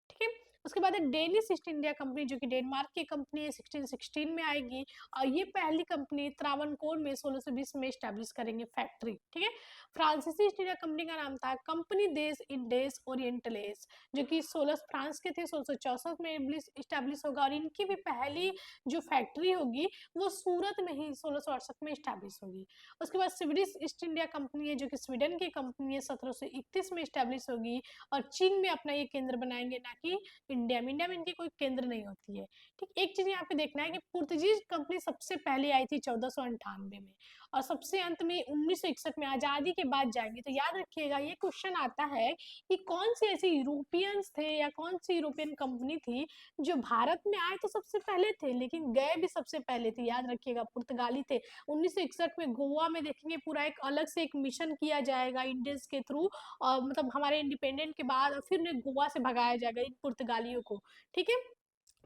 ठीक है। उसके बाद है डेनिश ईस्ट इंडिया कंपनी, जो कि डेनमार्क की कंपनी है, 1616 में आएगी। और ये पहली कंपनी त्रावणकोर में 1620 में स्टैब्लिश करेंगे फैक्ट्री, ठीक है। फ्रांसीसी ईस्ट इंडिया कंपनी का नाम था कंपनी देश इंडेस ओरिएंटलेस, जो कि 16 फ्रांस के थे, 1664 में स्टैब्लिश होगा। और इनकी भी पहली जो फैक्ट्री होगी वो सूरत में ही 1668 में स्टैब्लिश होगी। उसके बाद स्वीडिश ईस्ट इंडिया कंपनी है, जो कि स्वीडन की कंपनी है, 1731 में स्टैब्लिश होगी। और चीन में अपना ये केंद्र बनाएंगे, ना कि इंडिया में। इंडिया में इनकी कोई केंद्र नहीं होती है, ठीक। एक चीज यहाँ पे देखना है कि पुर्तगीज कंपनी सबसे पहले आई थी 1498 में, और सबसे अंत में 1961 में, आजादी के बाद जाएंगे। तो याद रखिएगा, ये क्वेश्चन आता है कि कौन सी ऐसी यूरोपियंस थे या कौन सी यूरोपियन कंपनी थी जो भारत में आए तो सबसे पहले थे, लेकिन गए भी सबसे पहले थे। याद रखिएगा, पुर्तगाली थे। 1961 में गोवा में देखेंगे पूरा एक अलग से एक मिशन किया जाएगा इंडियंस के थ्रू, और मतलब हमारे इंडिपेंडेंट के बाद, और फिर उन्हें गोवा से भगाया जाएगा इन पुर्तगालियों को, ठीक है।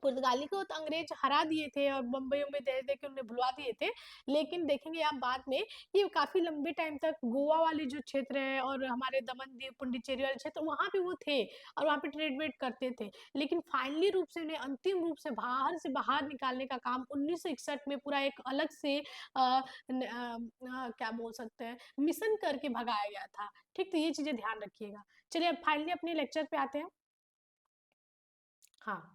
पुर्तगाली को तो अंग्रेज हरा दिए थे और बम्बई में दे दे के उन्हें भुलवा दिए थे। लेकिन देखेंगे आप बाद में, ये काफी लंबे टाइम तक गोवा वाले जो क्षेत्र है और हमारे दमन दीव पुडुचेरी वाले क्षेत्र, वहां पे वो थे और वहां पे ट्रेड वेड करते थे। लेकिन फाइनली रूप से उन्हें अंतिम रूप से बाहर निकालने का काम 1961 में पूरा एक अलग से क्या बोल सकते हैं, मिशन करके भगाया गया था, ठीक। तो ये चीजें ध्यान रखिएगा। चलिए अब फाइनली अपने लेक्चर पे आते हैं। हाँ,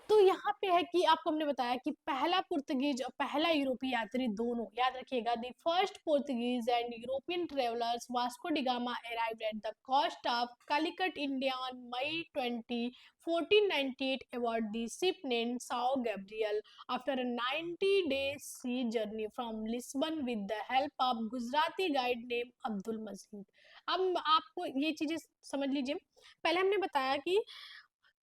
तो यहाँ पे है कि आपको हमने बताया कि पहला पुर्तगीज और पहला यूरोपीय यात्री दोनों, याद रखिएगा, the first Portuguese and European travellers Vasco da Gama arrived at the coast of Calicut India on May 20 1498 aboard the ship named Sao Gabriel after a 90-day sea journey from Lisbon with the help of Gujarati guide name Abdul Majeed. अब आपको ये चीजें समझ लीजिए। पहले हमने बताया कि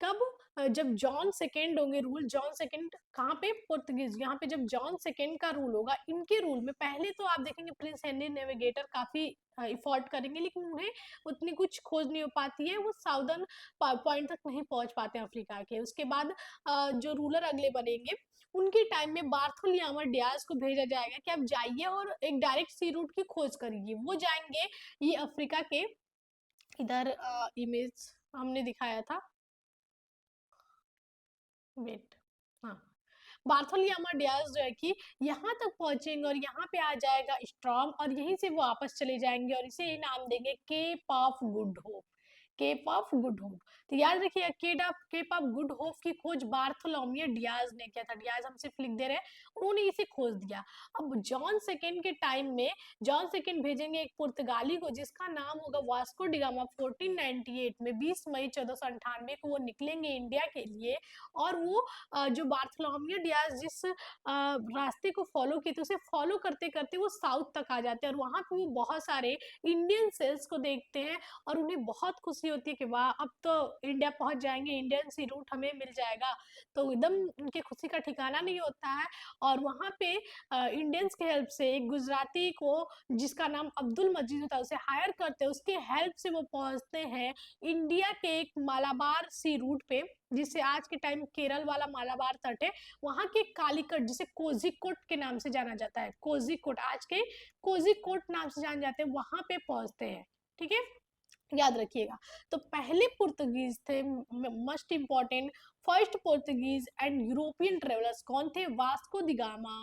कब? जब जॉन सेकंड होंगे रूल, जॉन सेकंड कहाँ पे? पुर्तगीज, यहाँ पे जब जॉन सेकंड का रूल होगा, इनके रूल में पहले तो आप देखेंगे प्रिंस हेनरी नेविगेटर काफी इफोर्ट करेंगे, लेकिन उन्हें उतनी कुछ खोज नहीं हो पाती है, वो साउदर्न पॉइंट तक नहीं पहुंच पाते अफ्रीका के। उसके बाद जो रूलर अगले बनेंगे, उनके टाइम में बार्थोलोमेव डियाज को भेजा जाएगा कि आप जाइए और एक डायरेक्ट सी रूट की खोज करिए। वो जाएंगे ये अफ्रीका के इधर, इमेज हमने दिखाया था, वेट, हाँ, बार्थोलोमेव डियाज जो है कि यहाँ तक पहुंचेंगे और यहाँ पे आ जाएगा स्ट्रॉम, और यहीं से वो वापस चले जाएंगे और इसे नाम देंगे Cape of Good Hope, Cape of Good Hope. तो याद रखिए केप ऑफ गुड होप की खोज बार्थोलोमेव डियाज ने किया था। डियाज हम सिर्फ लिख दे रहे हैं, उन्होंने इसे खोज दिया। अब जॉन सेकंड के टाइम में जॉन सेकंड भेजेंगे एक पुर्तगाली को जिसका नाम होगा वास्को डिगामा। 1498 में 20 मई 1498 को वो निकलेंगे इंडिया के लिए, और वो जो बार्थोलोमेव डियाज जिस रास्ते को फॉलो किए थे, उसे फॉलो करते करते वो साउथ तक आ जाते हैं, और वहां पे वो बहुत सारे इंडियन सेल्स को देखते हैं, और उन्हें बहुत खुशी होती है कि वाह, अब तो इंडिया पहुंच जाएंगे, इंडियन सी रूट हमें मिल जाएगा। तो एकदम उनकी खुशी का ठिकाना नहीं होता है। और वहां पे इंडियंस की हेल्प से एक गुजराती को जिसका नाम अब्दुल मजीद होता है उसे हायर करते हैं, उसके हेल्प से वो पहुंचते हैं इंडिया के एक मालाबार सी रूट पे, जिसे आज के टाइम केरल वाला मालाबार तट है, वहां के कालीकट जिसे कोझिकोड के नाम से जाना जाता है, कोझिकोड आज के कोझिकोड नाम से जाने जाते हैं, वहां पे पहुंचते हैं। ठीक है, याद रखिएगा। तो पहले पुर्तगीज थे, must important, first Portuguese and European travellers कौन थे? वास्को दी गामा,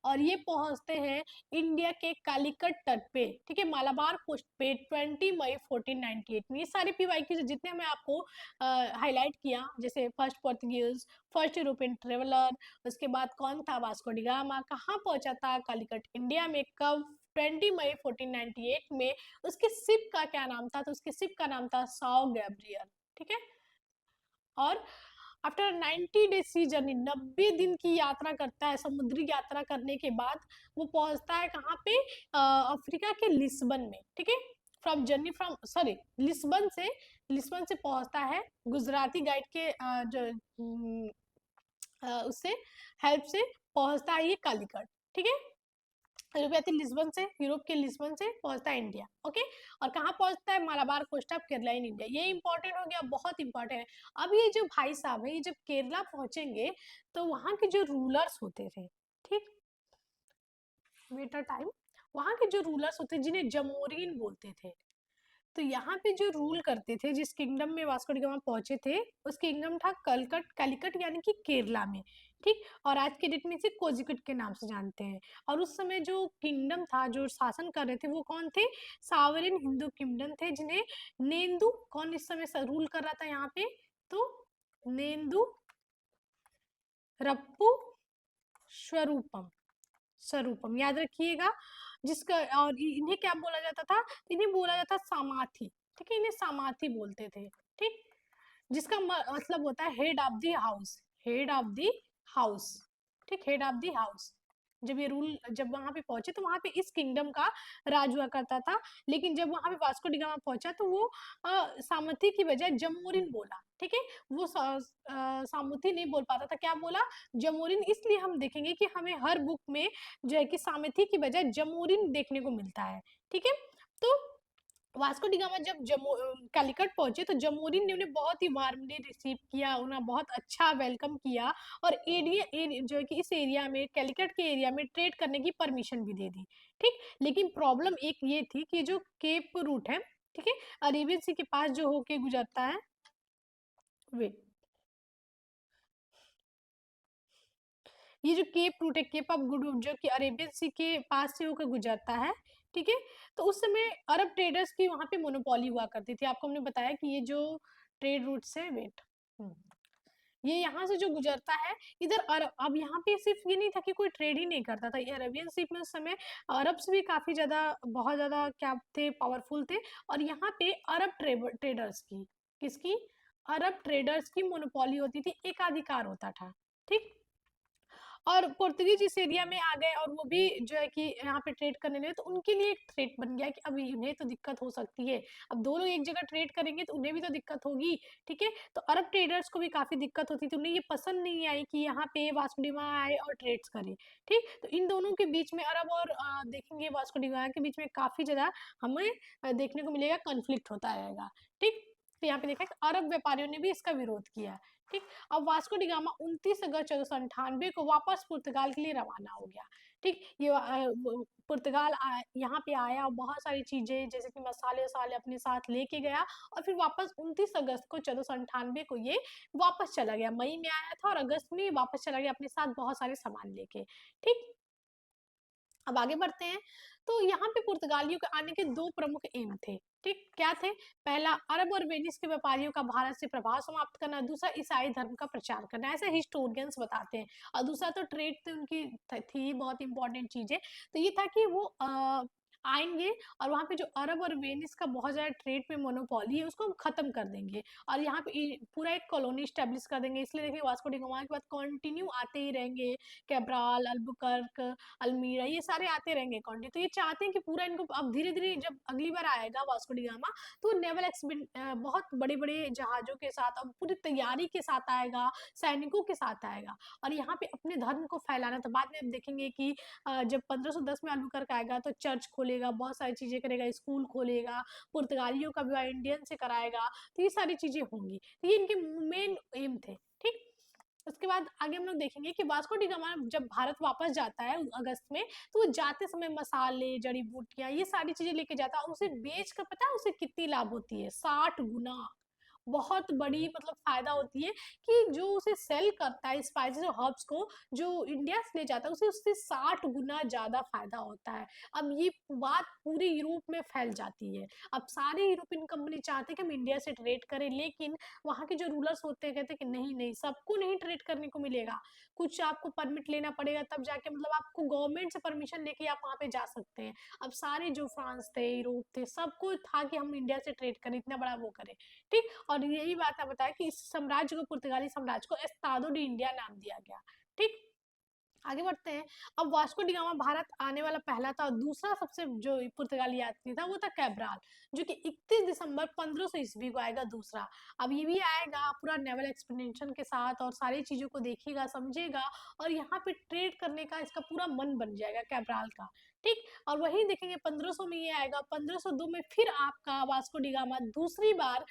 और ये पहुंचते हैं इंडिया के कालीकट तट पे, ठीक है, मालाबार कोस्ट पे 20 मई 1498 में। ये सारे पीवाईक्यू जितने मैं आपको हाईलाइट किया, जैसे first Portuguese, first European traveller, उसके बाद कौन था? वास्को डी गामा, कहाँ पहुंचा था? कालीकट इंडिया में, कब? 20 मई 1498 में। उसके शिप का क्या नाम था? तो उसके शिप का नाम था साओ गैब्रियल। ठीक है, और आफ्टर 90 डेज सी जर्नी, 90 दिन की यात्रा करता है, समुद्री यात्रा करने के बाद वो पहुंचता है कहाँ पे? अफ्रीका के लिस्बन में। ठीक है, from journey from sorry Lisbon से पहुंचता है गुजराती गाइड के उससे हेल्प से पहुंचता है ये कालीकट। ठीक है, यूरोपियन लिस्बन से, यूरोप के लिस्बन से पहुंचता है इंडिया। ओके, और कहाँ पहुंचता है? Malabar coast of Kerala in India. ये इंपॉर्टेंट हो गया, बहुत इंपॉर्टेंट है। अब ये जो भाई साहब है, ये जब केरला पहुंचेंगे तो वहां के जो रूलर्स होते थे, ठीक, वेट अ टाइम, वहां के जो रूलर्स होते जिन्हें जमोरिन बोलते थे, तो यहाँ पे जो रूल करते थे, जिस किंगडम में वास्को डी गामा पहुंचे थे, उस किंगडम था कलकट, कालीकट यानी कि केरला में। ठीक, और आज के डेट में इसे कोझिकोड के नाम से जानते हैं। और उस समय जो किंगडम था, जो शासन कर रहे थे, वो कौन थे? सावरेन हिंदू किंगडम थे, जिन्हें नेंदू, कौन इस समय रूल कर रहा था यहाँ पे? तो नेंदू रप्पू स्वरूपम, स्वरूपम याद रखिएगा। जिसका, और इन्हें क्या बोला जाता था? इन्हें बोला जाता सामाथी। ठीक है, इन्हें सामाथी बोलते थे। ठीक, जिसका मतलब होता है head of the house, head of the house. ठीक, हेड ऑफ द हाउस। जब ये रूल, जब वहां पे पहुंचे तो वहां पे इस किंगडम का राज हुआ करता था, लेकिन जब वहां पे वास्को डी गामा पहुंचा तो वो सामथी की बजाय जमोरिन बोला। ठीक है, वो सामुथी नहीं बोल पाता था, क्या बोला? जमोरिन। इसलिए हम देखेंगे कि हमें हर बुक में जो है कि सामेथी की बजाय जमोरिन देखने को मिलता है। ठीक है, तो वास्को डी गामा जब कालीकट पहुंचे तो जमोरिन ने उन्हें बहुत ही वार्मली रिसीव किया, उन्हें बहुत अच्छा वेलकम किया, और जो है कि इस एरिया में, कैलिकट के एरिया में ट्रेड करने की परमिशन भी दे दी। ठीक, लेकिन प्रॉब्लम एक ये थी कि जो केप रूट है, ठीक है, अरेबियन सी के पास जो होके गुजरता है, वे ये जो केप रूट है, केप ऑफ गुड होप, जो कि अरेबियन सी के पास से होकर गुजरता है। ठीक है, तो उस समय अरब ट्रेडर्स की वहां पे मोनोपोली हुआ करती थी। आपको हमने बताया कि ये जो ट्रेड रूट से, वेट, ये यहाँ से जो गुजरता है इधर अरब, अब यहाँ पे सिर्फ ये नहीं था कि कोई ट्रेड ही नहीं करता था, ये अरेबियन सी में उस समय अरब से भी काफी ज्यादा, बहुत ज्यादा क्या थे? पावरफुल थे। और यहाँ पे अरब ट्रेडर्स की, किसकी? अरब ट्रेडर्स की मोनोपोली होती थी, एकाधिकार होता था। ठीक, और पुर्तगीज इस एरिया में आ गए और वो भी जो है कि यहाँ पे ट्रेड करने लगे, तो उनके लिए एक थ्रेट बन गया कि अब उन्हें तो दिक्कत हो सकती है। अब 2 लोग एक जगह ट्रेड करेंगे तो उन्हें भी तो दिक्कत होगी, ठीक है? तो अरब ट्रेडर्स को भी काफ़ी दिक्कत होती थी, उन्हें ये पसंद नहीं आई कि यहाँ पे वास्को डी गामा आए और ट्रेड्स करे, ठीक? तो इन दोनों के बीच में अरब और देखेंगे वास्को डी गामा के बीच में काफ़ी ज़्यादा हमें देखने को मिलेगा कॉन्फ्लिक्ट होता रहेगा, ठीक? तो यहाँ पे देखा कि अरब व्यापारियों ने भी इसका विरोध किया, ठीक? अब वास्को डी गामा 29 अगस्त 1498 को वापस पुर्तगाल के लिए रवाना हो गया, ठीक? ये पुर्तगाल यहाँ पे आया और बहुत सारी चीज़ें जैसे कि मसाले-वसाले अपने साथ लेके गया और फिर वापस 29 अगस्त को 1498 को ये वापस चला गया। मई में आया था और अगस्त में वापस चला गया अपने साथ बहुत सारे सामान लेके, ठीक? अब आगे बढ़ते हैं। तो यहाँ पे पुर्तगालियों के आने के 2 प्रमुख एम थे, ठीक? क्या थे? पहला अरब और वेनिस के व्यापारियों का भारत से प्रभाव समाप्त करना, दूसरा ईसाई धर्म का प्रचार करना, ऐसे हिस्टोरियंस बताते हैं। और दूसरा तो ट्रेड तो उनकी थी बहुत इंपॉर्टेंट चीज़ें। तो ये था कि वो आएँगे और वहाँ पे जो अरब और वेनिस का बहुत ज़्यादा ट्रेड में मोनोपोली है उसको खत्म कर देंगे और यहाँ पे पूरा एक कॉलोनी एस्टेब्लिश कर देंगे। इसलिए देखिए वास्को डी गामा के बाद कंटिन्यू आते ही रहेंगे, कैब्राल, अल्बुकर्क, अल्मीरा, ये सारे आते रहेंगे कॉन्टिन्यू। तो ये चाहते हैं कि पूरा इनको अब धीरे-धीरे जब अगली बार आएगा वास्को डी गामा तो नेवल बहुत बड़े-बड़े जहाज़ों के साथ और पूरी तैयारी के साथ आएगा, सैनिकों के साथ आएगा और यहाँ पे अपने धर्म को फैलाना। तो बाद में हम देखेंगे कि जब 1510 में अल्बुकर्क आएगा तो चर्च खोलेगा, बहुत सारी चीज़ें करेगा, स्कूल खोलेगा, पुर्तगालियों का विवाह इंडियन से कराएगा, तो ये सारी चीज़ें होंगी। तो ये इनके मेन एम थे, ठीक? उसके बाद आगे हम लोग देखेंगे कि वास्को डी गामा जब भारत वापस जाता है अगस्त में, तो वो जाते समय मसाले, जड़ी-बूटियाँ ये सारी चीज़ें लेके जाता है और उसे बेच कर पता है उसे कितनी लाभ होती है? 60 गुना। बहुत बड़ी मतलब फ़ायदा होती है कि जो उसे सेल करता है स्पाइसेस और हर्ब्स को, जो इंडिया से ले जाता है, उसे उससे 60 गुना ज़्यादा फ़ायदा होता है। अब ये बात पूरे यूरोप में फैल जाती है। अब सारे यूरोपियन कंपनी चाहते हैं कि हम इंडिया से ट्रेड करें, लेकिन वहाँ के जो रूलर्स होते हैं, कहते हैं कि नहीं-नहीं, सबको नहीं ट्रेड करने को मिलेगा। कुछ आपको परमिट लेना पड़ेगा, तब जाके मतलब आपको गवर्नमेंट से परमिशन लेके आप वहाँ पे जा सकते हैं। अब सारे जो फ्रांस थे, यूरोप थे, सबको था कि हम इंडिया से ट्रेड करें, इतना बड़ा वो करें, ठीक? और यही बात है बताया कि इस साम्राज्य को पुर्तगाली साम्राज्य को एस्तादो डी इंडिया नाम दिया गया, ठीक? आगे बढ़ते हैं। अब वास्को डी गामा भारत आने वाला पहला था और दूसरा सबसे जो पुर्तगाली यात्री था वो था कैब्राल, जो कि 31 दिसंबर 1500 ईस्वी को आएगा दूसरा। अब ये भी आएगा पूरा नेवल एक्सपीडिशन के साथ और सारी चीज़ों को देखेगा, समझेगा और यहाँ पे ट्रेड करने का इसका पूरा मन बन जाएगा कैब्राल का, ठीक? और वहीं देखेंगे 1500 में ये आएगा, 1502 में फिर आपका वास्को डी गामा दूसरी बार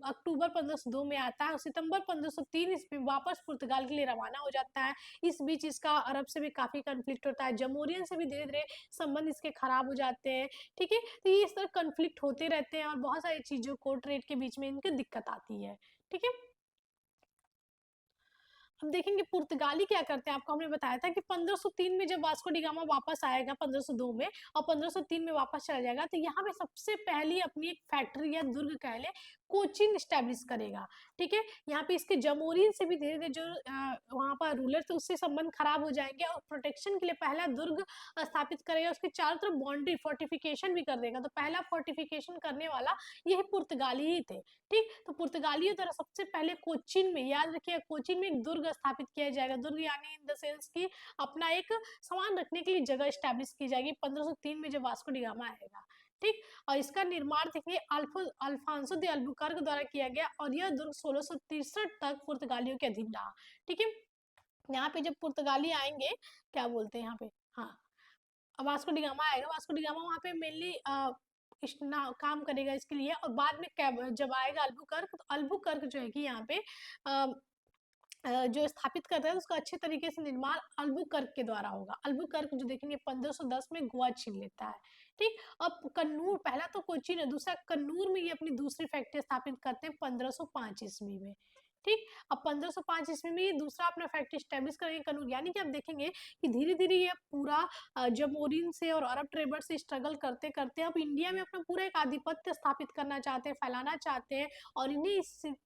अक्टूबर 1502 में आता है और सितंबर 1503 ईस्वी में वापस पुर्तगाल के लिए रवाना हो जाता है। इस बीच इसका अरब से भी काफ़ी कॉन्फ्लिक्ट होता है, जमहूरियन से भी धीरे-धीरे संबंध इसके खराब हो जाते हैं, ठीक है? तो ये इस तरह कॉन्फ्लिक्ट होते रहते हैं और बहुत सारी चीज़ों को ट्रेड के बीच में इनकी दिक्कत आती है, ठीक है? अब देखेंगे पुर्तगाली क्या करते हैं, आपको हमने बताया था कि 1503 में जब वास्को डी गामा वापस आएगा 1502 में और 1503 में वापस चला जाएगा, तो यहाँ पे सबसे पहली अपनी एक फैक्ट्री या दुर्ग कह लें, कोचिन एस्टेब्लिश करेगा, ठीक है? यहाँ पे इसके जमोरियन से भी धीरे-धीरे जो वहाँ पर रूलर थे उससे संबंध खराब हो जाएँगे और प्रोटेक्शन के लिए पहला दुर्ग स्थापित करेगा, उसके चारों तरफ बाउंड्री फोर्टिफिकेशन भी कर देगा। तो पहला फोर्टिफिकेशन करने वाला ये पुर्तगाली ही थे, ठीक? तो पुर्तगालियों द्वारा सबसे पहले कोचीन में, याद रखिए कोचीन में एक दुर्ग स्थापित किया जाएगा। दुर्ग यानी इन द सेंस कि अपना एक सामान रखने के लिए जगह एस्टेब्लिश की जाएगी 1503 में जब वास्को डी गामा आएगा, ठीक? और इसका निर्माण देखिए अल्फांसो दे अल्बुकर्क द्वारा किया गया और यह दुर्ग 1663 तक पुर्तगालियों के अधीन रहा, ठीक है? यहाँ पे जब पुर्तगाली आएँगे, क्या बोलते हैं यहाँ पे, हाँ, वास्को डी गामा आएगा, वास्को डी गामा वहाँ पे मेनली इस ना काम करेगा इसके लिए और बाद में कैब जब आएगा अल्बुकर्क, तो अल्बुकर्क जो है कि यहाँ पे अ जो स्थापित करता है उसका अच्छे तरीके से निर्माण अल्बुकर्क के द्वारा होगा। अल्बुकर्क जो देखेंगे 1510 में गोवा छीन लेता है, ठीक? अब कन्नूर, पहला तो कोचीन है, दूसरा कन्नूर में ये अपनी दूसरी फैक्ट्री स्थापित करते हैं 1505 ईस्वी में, ठीक? अब 1505 ईस्वी में ये दूसरा अपना फैक्ट्री एस्टेब्लिश करेंगे कन्नूर, यानी कि आप देखेंगे कि धीरे-धीरे ये पूरा जमोरिन से और अरब ट्रेडर से स्ट्रगल करते-करते अब इंडिया में अपना पूरा एक आधिपत्य स्थापित करना चाहते हैं, फैलाना चाहते हैं और इन्हें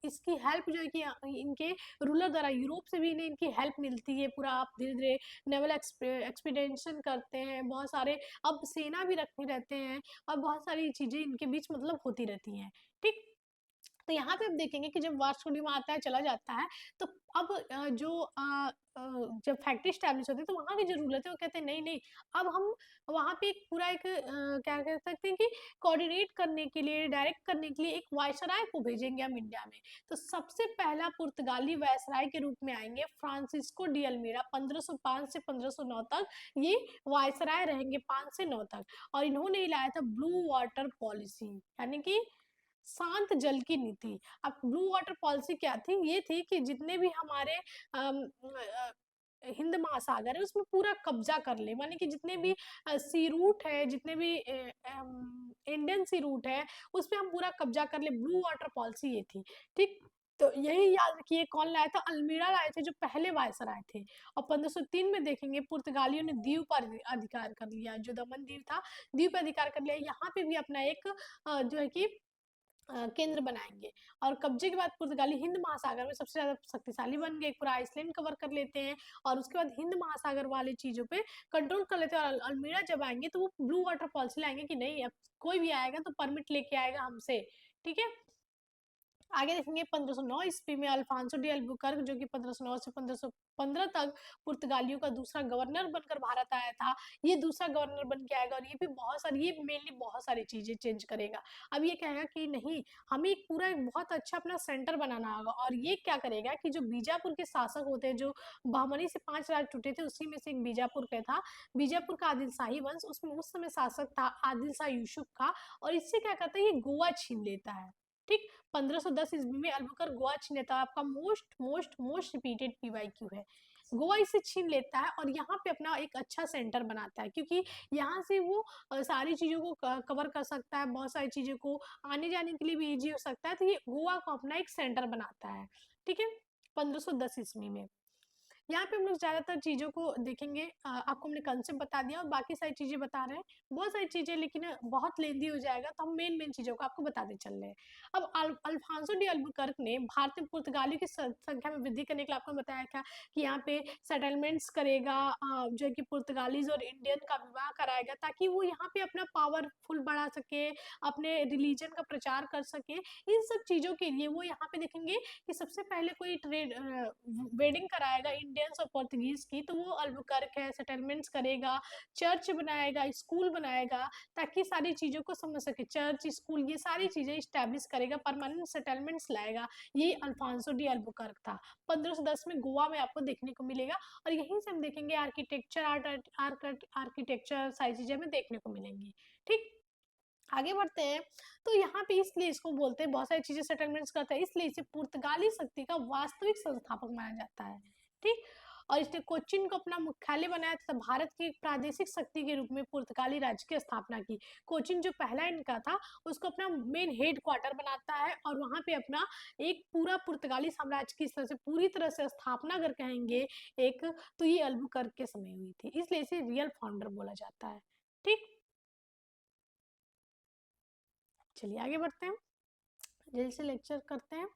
इसकी हेल्प जो है कि इनके रूलर द्वारा यूरोप से भी इन्हें इनकी हेल्प मिलती है। पूरा आप धीरे-धीरे नेवल एक्सपीडिशन करते हैं, बहुत सारे अब सेना भी रखे रहते हैं और बहुत सारी चीज़ें इनके बीच मतलब होती रहती हैं, ठीक? तो यहाँ पे आप देखेंगे कि जब वास्को डी गामा आता है, चला जाता है, तो अब जब फैक्ट्री एस्टैब्लिश होती है, तो वहाँ के जो रूलर थे, वो कहते हैं नहीं-नहीं, अब हम वहाँ पे एक पूरा एक क्या कह सकते हैं कि कोऑर्डिनेट करने के लिए, डायरेक्ट करने के लिए एक वायसराय को भेजेंगे हम इंडिया में। तो सबसे पहला पुर्तगाली वायसराय के रूप में आएँगे फ्रांसिस्को डी अल्मीड़ा 1505 से 1509 तक ये वायसराय रहेंगे 5 से 9 तक, और इन्होंने लाया था ब्लू वाटर पॉलिसी, यानी कि शांत जल की नीति। अब ब्लू वाटर पॉलिसी क्या थी? ये थी कि जितने भी हमारे हिंद महासागर है उसमें पूरा कब्जा कर ले, माने कि जितने भी सी रूट है, जितने भी इंडियन सी रूट है, उसपे हम पूरा कब्जा कर ले, ब्लू वाटर पॉलिसी ये थी, ठीक? तो यही याद रखिए कौन लाया था? अल्मीड़ा लाए थे, जो पहले वायसराय थे। और 1503 में देखेंगे पुर्तगालियों ने दीव पर अधिकार कर लिया, जो दमन दीव था, दीव पे अधिकार कर लिया। यहाँ पे भी अपना एक जो है कि केंद्र बनाएँगे, और कब्जे के बाद पुर्तगाली हिंद महासागर में सबसे ज़्यादा शक्तिशाली बन गए, पूरा आइसलैंड कवर कर लेते हैं, और उसके बाद हिंद महासागर वाली चीज़ों पे कंट्रोल कर लेते हैं, और अल्मीड़ा जब आएँगे तो वो ब्लू वाटर पॉलिसी लाएँगे कि नहीं, अब कोई भी आएगा तो परमिट लेके आएगा हमसे, ठीक है? आगे देखेंगे 1509 ईस्वी में अल्फांसो डी अल्बुकर्क, जो कि 1509 से 1515 तक पुर्तगालियों का दूसरा गवर्नर बनकर भारत आया था। ये दूसरा गवर्नर बन के आएगा, और ये भी बहुत सारी, ये मेनली बहुत सारी चीजें चेंज करेगा। अब ये कहेगा कि नहीं, हमें एक पूरा एक बहुत अच्छा अपना सेंटर बनाना होगा, और ये क्या करेगा कि जो बीजापुर के शासक होते हैं, जो बहमनी से 5 राज्य टूटे थे, उसी में से एक बीजापुर का था। बीजापुर का आदिल शाही वंश, उसमें उस समय शासक था आदिल शाह यूसुफ का, और इससे क्या करता है, ये गोवा छीन लेता है, ठीक? 1510 ईस्वी में अल्बुकर्क गोवा छीन लेता है, आपका most most most repeated PYQ है। गोवा इसे छीन लेता है और यहाँ पे अपना एक अच्छा सेंटर बनाता है, क्योंकि यहाँ से वो सारी चीज़ों को कवर कर सकता है, बहुत सारी चीज़ों को आने जाने के लिए भी ईजी हो सकता है, तो ये गोवा को अपना एक सेंटर बनाता है, ठीक है, 1510 ईस्वी में। यहाँ पे हम लोग ज़्यादातर चीज़ों को देखेंगे, आपको हमने कंसेप्ट बता दिया और बाकी सारी चीज़ें बता रहे हैं, बहुत सारी चीज़ें, लेकिन बहुत लेंदी हो जाएगा, तो हम मेन चीज़ों को आपको बताते चल रहे हैं। अब अल्फांसो डी अल्बुकर्क ने भारत में पुर्तगालियों की संख्या में वृद्धि करने के लिए आपको बताया था कि यहाँ पे सेटलमेंट्स करेगा, जो है कि पुर्तगालीज और इंडियन का विवाह कराएगा, ताकि वो यहाँ पे अपना पावरफुल बढ़ा सके, अपने रिलीजन का प्रचार कर सके। इन सब चीज़ों के लिए वो यहाँ पे देखेंगे कि सबसे पहले कोई ट्रेड वेडिंग कराएगा इंडियंस और पोर्तुगीज की, तो वो अल्बुकर्क है, सेटलमेंट्स करेगा, चर्च बनाएगा, स्कूल बनाएगा, ताकि सारी चीज़ों को समझ सके, चर्च, स्कूल, ये सारी चीज़ें स्टैब्लिश करेगा, परमानेंट सेटलमेंट्स लाएगा। ये अल्फांसो डी अल्बुकर्क था। 1510 में गोवा में आपको देखने को मिलेगा, और यहीं से हम देखेंगे आर्किटेक्चर, आर्किटेक्चर सारी चीज़ें हमें देखने को मिलेंगी, ठीक? आगे बढ़ते हैं, तो यहाँ पे इसलिए इसको बोलते हैं, बहुत सारी चीजें सेटलमेंट्स करता है, इसलिए इसे पुर्तगाली शक्ति का वास्तविक संस्थापक माना जाता है, ठीक? और इसने कोचिन को अपना मुख्यालय बनाया तथा भारत की एक प्रादेशिक शक्ति के रूप में पुर्तगाली राज्य की स्थापना की। कोचिन जो पहला इनका था, उसको अपना मेन हेड क्वार्टर बनाता है, और वहां पे अपना एक पूरा पुर्तगाली साम्राज्य की इस तरह से पूरी तरह से स्थापना अगर कहेंगे एक, तो ये अल्बुकर्क के समय हुई थी, इसलिए इसे रियल फाउंडर बोला जाता है, ठीक? चलिए आगे बढ़ते हैं, जल्दी से लेक्चर करते हैं।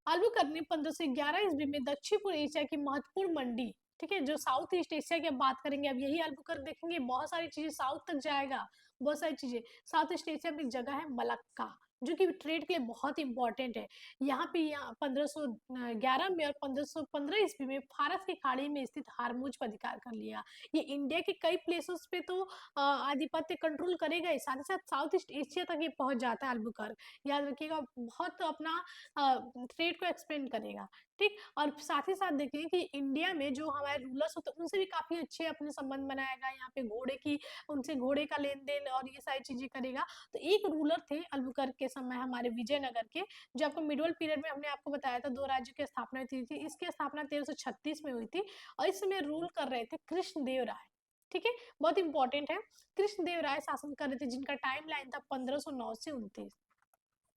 अल्बुकर्क ने 1511 ईस्वी में दक्षिण पूर्व एशिया की महत्वपूर्ण मंडी, ठीक है, जो साउथ ईस्ट एशिया की अब बात करेंगे, अब यही अल्बुकर्क देखेंगे, बहुत सारी चीजें साउथ तक जाएगा, बहुत सारी चीजें। साउथ ईस्ट एशिया में एक जगह है मलक्का, जो कि ट्रेड के लिए बहुत इंपॉर्टेंट है। यहाँ पे, यहाँ 1511 में और 1515 ईस्वी में फारस की खाड़ी में स्थित हारमुज पर अधिकार कर लिया। ये इंडिया के कई प्लेसेस पे तो आधिपत्य कंट्रोल करेगा ही, साथ ही साथ साउथ ईस्ट एशिया तक ये पहुंच जाता है अल्बुकर्क, याद रखिएगा, बहुत अपना ट्रेड को एक्सपेंड करेगा, ठीक? और साथ ही साथ देखें कि इंडिया में जो हमारे रूलर्स होते हैं, उनसे भी काफी अच्छे अपने संबंध बनाएगा, यहाँ पे घोड़े की, उनसे घोड़े का लेन देन और ये सारी चीजें करेगा। तो एक रूलर थे अल्बुकर्क के समय हमारे विजयनगर के, जो आपको मिडल पीरियड में हमने आपको बताया था, दो राज्यों की स्थापना हुई थी, इसकी स्थापना 1336 में हुई थी, और इस समय रूल कर रहे थे कृष्णदेव राय, ठीक है, बहुत इंपॉर्टेंट है। कृष्णदेव राय शासन कर रहे थे, जिनका टाइम लाइन था 1509 से 29,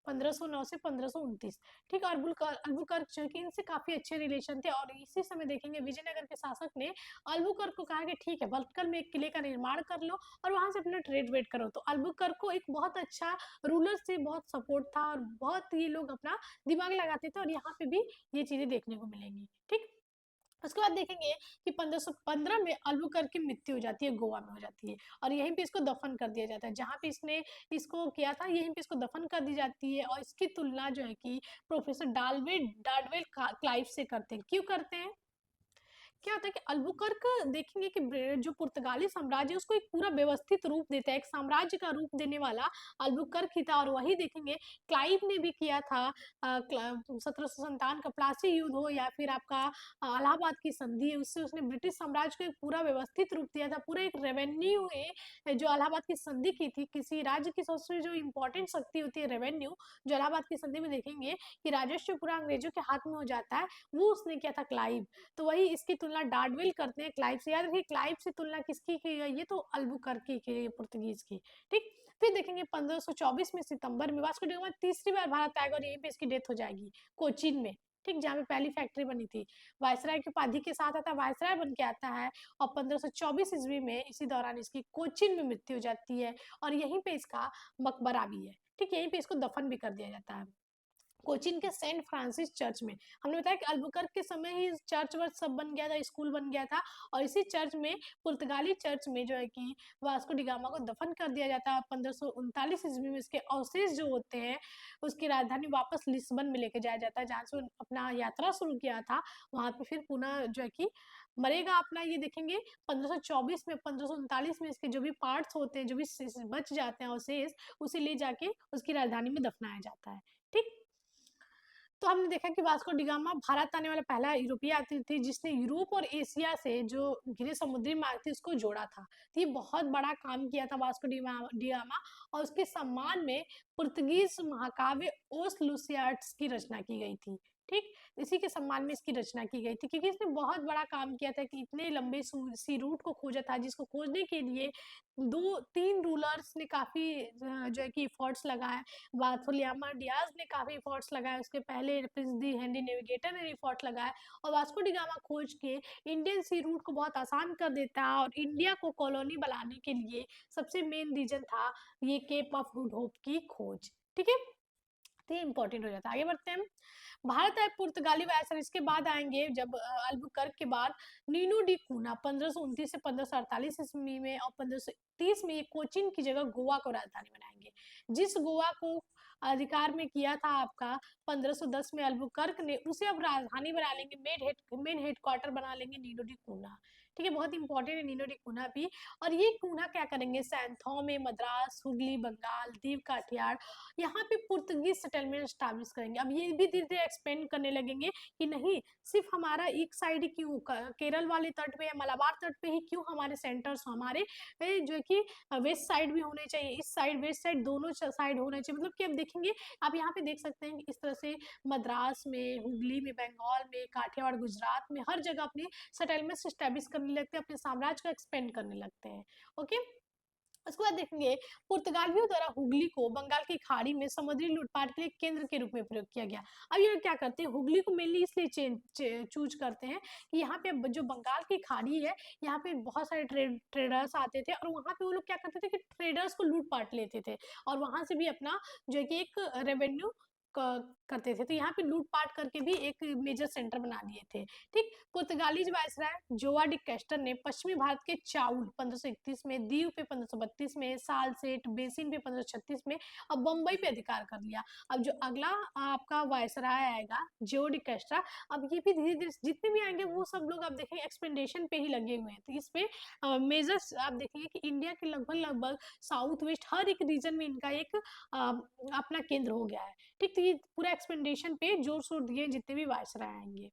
1509 से 1529, ठीक है। और अल्बुकर्क जो कि इनसे काफी अच्छे रिलेशन थे, और इसी समय देखेंगे विजयनगर के शासक ने अल्बुकर्क को कहा कि ठीक है, बलकल में एक किले का निर्माण कर लो और वहां से अपना ट्रेड वेड करो। तो अल्बुकर्क को एक बहुत अच्छा रूलर से बहुत सपोर्ट था, और बहुत ये लोग अपना दिमाग लगाते थे, और यहाँ पे भी ये चीजें देखने को मिलेंगी, ठीक। उसके बाद देखेंगे कि 1515 में अल्बुकर्क की मृत्यु हो जाती है, गोवा में हो जाती है, और यहीं पे इसको दफन कर दिया जाता है। जहाँ पे इसने इसको किया था, यहीं पे इसको दफन कर दी जाती है, और इसकी तुलना जो है कि प्रोफेसर डार्डवेल क्लाइव से करते हैं। क्यों करते हैं? क्या होता है कि अल्बुकर्क देखेंगे कि जो पुर्तगाली साम्राज्य है उसको एक पूरा व्यवस्थित रूप देता है, एक साम्राज्य का रूप देने वाला अल्बुकर्क ही था। और वही देखेंगे क्लाइव ने भी किया था। 1757 का प्लासी युद्ध हो या फिर आपका इलाहाबाद की संधि, उससे उसने ब्रिटिश साम्राज्य को एक पूरा व्यवस्थित रूप दिया था। पूरा एक रेवेन्यू है जो इलाहाबाद की संधि की थी। किसी राज्य की सबसे जो इंपॉर्टेंट शक्ति होती है रेवेन्यू, जो इलाहाबाद की संधि में देखेंगे कि राजस्व पूरा अंग्रेजों के हाथ में हो जाता है, वो उसने किया था क्लाइव। तो वही इसकी तुलना डार्डविल करते हैं क्लाइव से। याद रखिए क्लाइव से तुलना किसकी की गई है? तो अल्बुकर्क की गई है, पुर्तगीज की। ठीक, फिर देखेंगे 1524 में सितंबर में वास्को डी गामा तीसरी बार भारत आएगा, और यहीं पे इसकी डेथ हो जाएगी कोचीन में। ठीक, जहाँ पे पहली फैक्ट्री बनी थी। वायसराय की उपाधि के साथ आता है, वायसराय बन के आता है, और 1524 ईस्वी में इसी दौरान इसकी कोचीन में मृत्यु हो जाती है, और यहीं पे इसका मकबरा भी है। ठीक, यहीं पे इसको दफन भी कर दिया जाता है कोचीन के सेंट फ्रांसिस चर्च में। हमने बताया कि अल्बुकर्क के समय ही चर्च वर्च सब बन गया था, स्कूल बन गया था, और इसी चर्च में, पुर्तगाली चर्च में जो है कि वास्को डी गामा को दफन कर दिया जाता है। 1539 ईस्वी में इसके अवशेष जो होते हैं उसकी राजधानी वापस लिस्बन में लेके जाया जाता है, जहाँ से अपना यात्रा शुरू किया था, वहां पे फिर पुनः जो है कि मरेगा अपना। ये देखेंगे 1524 में, 1539 में इसके जो भी पार्ट्स होते हैं, जो भी बच जाते हैं अवशेष, उसे ले जाके उसकी राजधानी में दफनाया जाता है। ठीक, तो हमने देखा कि वास्को डी गामा भारत आने वाला पहला यूरोपीय यात्री थे जिसने यूरोप और एशिया से जो घिरे समुद्री मार्ग थे उसको जोड़ा था। तो ये बहुत बड़ा काम किया था वास्को डी गामा, और उसके सम्मान में पुर्तगीज महाकाव्य ओस लुसियार्ट्स की रचना की गई थी। ठीक, इसी के सम्मान में इसकी रचना की गई थी, क्योंकि इसने बहुत बड़ा काम किया था कि इतने लंबे सी रूट को खोजा था, जिसको खोजने के लिए दो तीन रूलर्स ने काफी जो है कि एफर्ट्स लगाए। बार्थोलियामा डियाज ने काफी एफर्ट्स लगाए, उसके पहले प्रिंस दी हेनरी नेविगेटर ने एफर्ट लगाए, और वास्को डी गामा खोज के इंडियन सी रूट को बहुत आसान कर देता है, और इंडिया को कॉलोनी बनाने के लिए सबसे मेन रीजन था ये केप ऑफ गुड होप की खोज। ठीक है, तो ये इंपॉर्टेंट हो जाता है। आगे बढ़ते हैं। भारत आए पुर्तगाली वायसराय, इसके बाद आएंगे जब अल्बुकर्क के बाद नीनो डी कूना 1529 से 1548 ईस्वी में, और 1530 में ये कोचीन की जगह गोवा को राजधानी बनाएंगे। जिस गोवा को अधिकार में किया था आपका 1510 में अल्बुकर्क ने, उसे अब राजधानी बना लेंगे, मेन हेडक्वार्टर बना लेंगे नीनो डी कूना। ठीक है, बहुत इंपॉर्टेंट है नीनो डी कूना भी। और ये कूना क्या करेंगे? सैंथो में, मद्रास, हुगली, बंगाल, दीव, काठियार, यहाँ पे पुर्तगीज सेटलमेंट स्टैब्लिश करेंगे। अब ये भी धीरे धीरे एक्सपेंड करने लगेंगे कि नहीं सिर्फ हमारा एक साइड ही क्यों, केरल वाले तट पे या मलाबार तट पे ही क्यों हमारे सेंटर्स, हमारे जो है कि वेस्ट साइड भी होने चाहिए, इस साइड वेस्ट साइड दोनों साइड होने चाहिए। मतलब कि अब देखेंगे, आप यहाँ पे देख सकते हैं कि इस तरह से मद्रास में, हुगली में, बंगाल में, काठियावाड़, गुजरात में, हर जगह अपनी सेटलमेंट स्टैब्लिश करने लगते हैं, अपने साम्राज्य को एक्सपेंड करने लगते हैं। ओके, उसके बाद देखेंगे पुर्तगालियों द्वारा हुगली को बंगाल की खाड़ी में समुद्री लूटपाट के लिए केंद्र के रूप में प्रयोग किया गया। अब ये क्या करते हैं, हुगली को मेनली इसलिए चूज करते हैं कि यहाँ पे जो बंगाल की खाड़ी है, यहाँ पे बहुत सारे ट्रेडर्स आते थे, और वहाँ पे वो लोग क्या करते थे कि ट्रेडर्स को लूट पाट लेते थे, और वहां से भी अपना जो है कि एक रेवेन्यू करते थे। तो यहाँ पे लूटपाट करके भी एक मेजर सेंटर बना दिए थे। ठीक, पुर्तगाली वायसराय जोआ डी कैस्टर ने पश्चिमी भारत के चाउल 1531 में, दीव पे 1532 में, सालसेट बेसिन पे 1536 में, और बम्बई पे अधिकार कर लिया। अब जो अगला आपका वायसराय आएगा जो डी कैस्ट्रा, अब ये भी धीरे धीरे जितने भी आएंगे वो सब लोग आप देखेंगे एक्सपेंडेशन पे ही लगे हुए हैं। तो इस पे मेजर्स आप देखेंगे कि इंडिया के लगभग लगभग साउथ वेस्ट हर एक रीजन में इनका एक अपना केंद्र हो गया है। ठीक, तो ये पूरा एक्सपेंडेशन पे जोर शोर दिए जितने भी वायसराय आएंगे।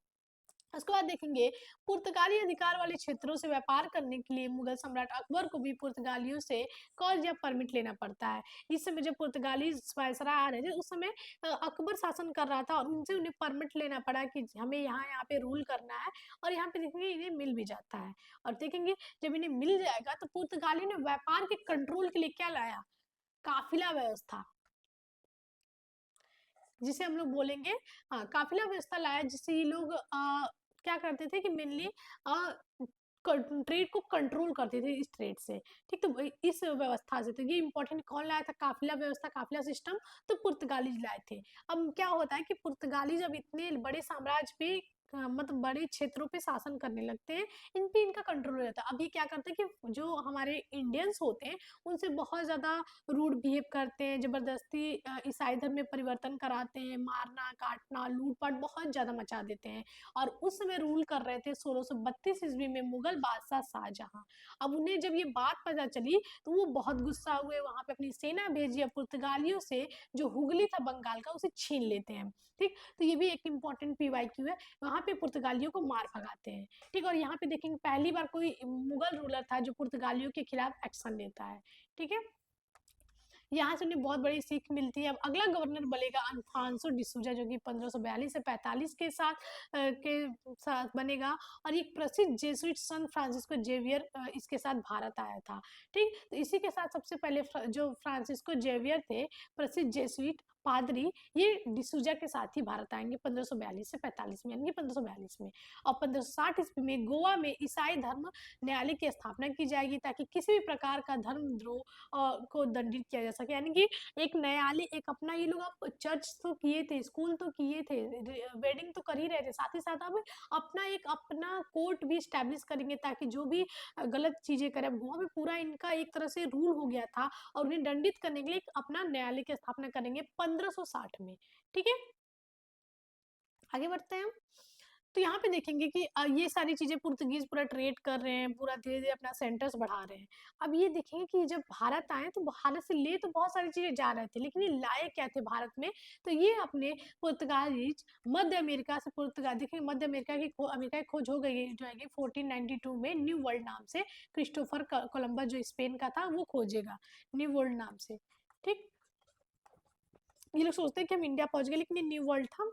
उसके बाद देखेंगे पुर्तगाली अधिकार वाले क्षेत्रों से व्यापार करने के लिए मुगल सम्राट अकबर को भी पुर्तगालियों से कॉज या परमिट लेना पड़ता है। इस समय जब पुर्तगाली वायसराय आ रहे थे उस समय अकबर शासन कर रहा था, और उनसे उन्हें परमिट लेना पड़ा कि हमें यहाँ यहाँ पे रूल करना है, और यहाँ पे देखेंगे इन्हें मिल भी जाता है। और देखेंगे जब इन्हें मिल जाएगा तो पुर्तगाली ने व्यापार के कंट्रोल के लिए क्या लाया? काफिला व्यवस्था, जिसे हम लोग बोलेंगे, हाँ काफिला व्यवस्था लाया, जिससे ये लोग क्या करते थे कि मेनली ट्रेड को कंट्रोल करते थे इस ट्रेड से। ठीक, तो इस व्यवस्था से, तो ये इंपॉर्टेंट कौन लाया था? काफिला व्यवस्था, काफिला सिस्टम, तो पुर्तगाली लाए थे। अब क्या होता है कि पुर्तगाली जब इतने बड़े साम्राज्य पे मतलब बड़े क्षेत्रों पे शासन करने लगते हैं, इन पे इनका कंट्रोल हो जाता है। अब ये क्या करते हैं कि जो हमारे इंडियंस होते हैं, उनसे बहुत ज़्यादा रूड बिहेव करते हैं, ज़बरदस्ती ईसाई धर्म में परिवर्तन कराते हैं, मारना, काटना, लूट-पाट बहुत ज़्यादा मचा देते हैं। और उस समय रूल कर रहे थे 1632 ईस्वी में मुगल बादशाह शाहजहाँ। अब उन्हें जब ये बात पता चली, तो वो बहुत गुस्सा हुए, वहाँ पे अपनी सेना भेजी और पुर्तगालियों से जो हुगली था बंगाल का, उसे छीन लेते हैं। ठीक? तो ये भी एक इम्पोर्टेंट पीवाईक्यू है। वहाँ पे पुर्तगालियों को मार भगाते हैं। ठीक है? और यहाँ पे देखेंगे पहली बार कोई मुगल रूलर था जो पुर्तगालियों के खिलाफ एक्शन लेता है। ठीक है? यहाँ से उन्हें बहुत बड़ी सीख मिलती है। अब अगला गवर्नर बनेगा अल्फांसो डिसूजा, जो कि 1542 से 45 के साथ बनेगा। और एक प्रसिद्ध जेसुइट संत फ्रांसिस्को जेवियर इसके साथ भारत आया था। ठीक, तो इसी के साथ सबसे पहले जो फ्रांसिस्को जेवियर थे, प्रसिद्ध जेसुइट पादरी, ये डिसूजा के साथ ही भारत आएंगे 1542 से 45 में, यानी कि 1542 में। और 1560 ईस्वी में गोवा में ईसाई धर्म न्यायालय की स्थापना की जाएगी, ताकि किसी भी प्रकार का धर्मद्रोह को दंडित किया जा सके। यानी कि एक न्यायालय, एक अपना, ये लोग अब चर्च तो किए थे, स्कूल तो किए थे, वेडिंग तो कर ही रहे थे, साथ ही साथ अब अपना कोर्ट भी स्टैब्लिश करेंगे, ताकि जो भी गलत चीजें करे। वहाँ पे पूरा इनका एक तरह से रूल हो गया था, और उन्हें दंडित करने के लिए एक अपना न्यायालय की स्थापना करेंगे 1560 में। ठीक है, आगे बढ़ते हैं हम। तो यहाँ पे देखेंगे कि ये सारी चीज़ें पुर्तगीज़ पूरा ट्रेड कर रहे हैं, पूरा धीरे-धीरे अपना सेंटर्स बढ़ा रहे हैं। अब ये देखेंगे कि जब भारत आए, तो भारत से ले तो बहुत सारी चीज़ें जा रहे थे, लेकिन ये लाए क्या थे भारत में? तो ये अपने पुर्तगालीज़ मध्य अमेरिका से, देखिए मध्य अमेरिका की खोज हो गई है, जो है कि 1492 में न्यू वर्ल्ड नाम से, क्रिस्टोफर कोलंबस जो स्पेन का था, वो खोजेगा न्यू वर्ल्ड नाम से। ठीक? ये लोग सोचते हैं कि हम इंडिया पहुँच गए, लेकिन ये न्यू वर्ल्ड था।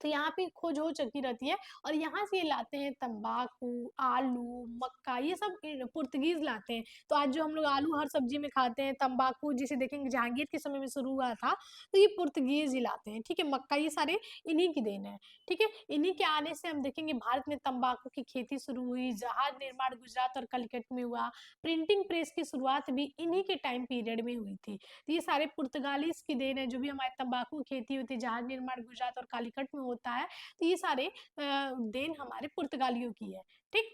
तो यहाँ पे खोज हो चुकी रहती है, और यहाँ से ये लाते हैं तंबाकू, आलू, मक्का, ये सब पुर्तगीज लाते हैं। तो आज जो हम लोग आलू हर सब्जी में खाते हैं, तंबाकू जिसे देखेंगे जहांगीर के समय में शुरू हुआ था, तो ये पुर्तगीज ही लाते हैं। ठीक है, मक्का, ये सारे इन्हीं की देन है। ठीक है, इन्हीं के आने से हम देखेंगे भारत में तंबाकू की खेती शुरू हुई, जहाज निर्माण गुजरात और कलिकट में हुआ, प्रिंटिंग प्रेस की शुरुआत भी इन्हीं के टाइम पीरियड में हुई थी। तो ये सारे पुर्तगालीज की देन है, जो भी हमारे तंबाकू की खेती होती है, जहाज निर्माण गुजरात और कालीकट में होता है, तो ये सारे देन हमारे पुर्तगालियों की है। ठीक,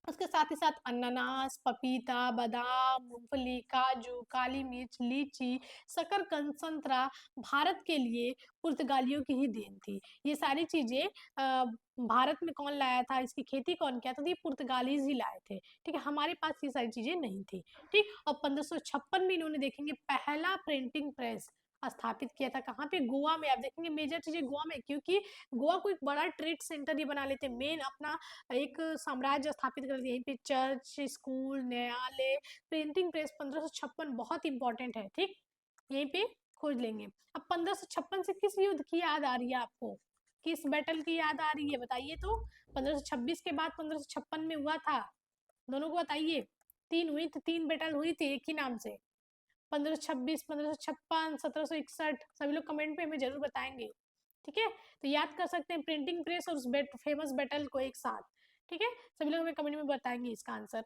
उसके साथ ही साथ अनानास, पपीता, बादाम, मूंगफली, काजू, काली मिर्च, लीची, शकरकंद, संतरा भारत के लिए पुर्तगालियों की ही देन थी। ये सारी चीजें भारत में कौन लाया था, इसकी खेती कौन किया था? तो ये पुर्तगालीज ही लाए थे। ठीक है, हमारे पास ये सारी चीजें नहीं थी। ठीक, और 1556 में इन्होंने देखेंगे पहला प्रिंटिंग प्रेस स्थापित किया था। कहाँ पे? गोवा में। आप देखेंगे मेजर चीजें गोवा में, क्योंकि गोवा को एक बड़ा ट्रेड सेंटर ये बना लेते हैं, मेन अपना एक साम्राज्य स्थापित कर दिया। यहीं पे चर्च, स्कूल, न्यायालय, प्रिंटिंग प्रेस 1556 बहुत इंपॉर्टेंट है। ठीक, यहीं पे खोज लेंगे। अब 1556 से किस युद्ध की याद आ रही है आपको? किस बैटल की याद आ रही है, बताइए तो? 1526 के बाद 1556 में हुआ था, दोनों को बताइए। तीन हुई थी, तीन बैटल हुई थी एक ही नाम से। 1526, 1556, 1761, सभी लोग कमेंट पे हमें जरूर बताएंगे। ठीक है, तो याद कर सकते हैं प्रिंटिंग प्रेस और उस फेमस बैटल को एक साथ। ठीक है, सभी लोग हमें कमेंट में बताएंगे इसका आंसर।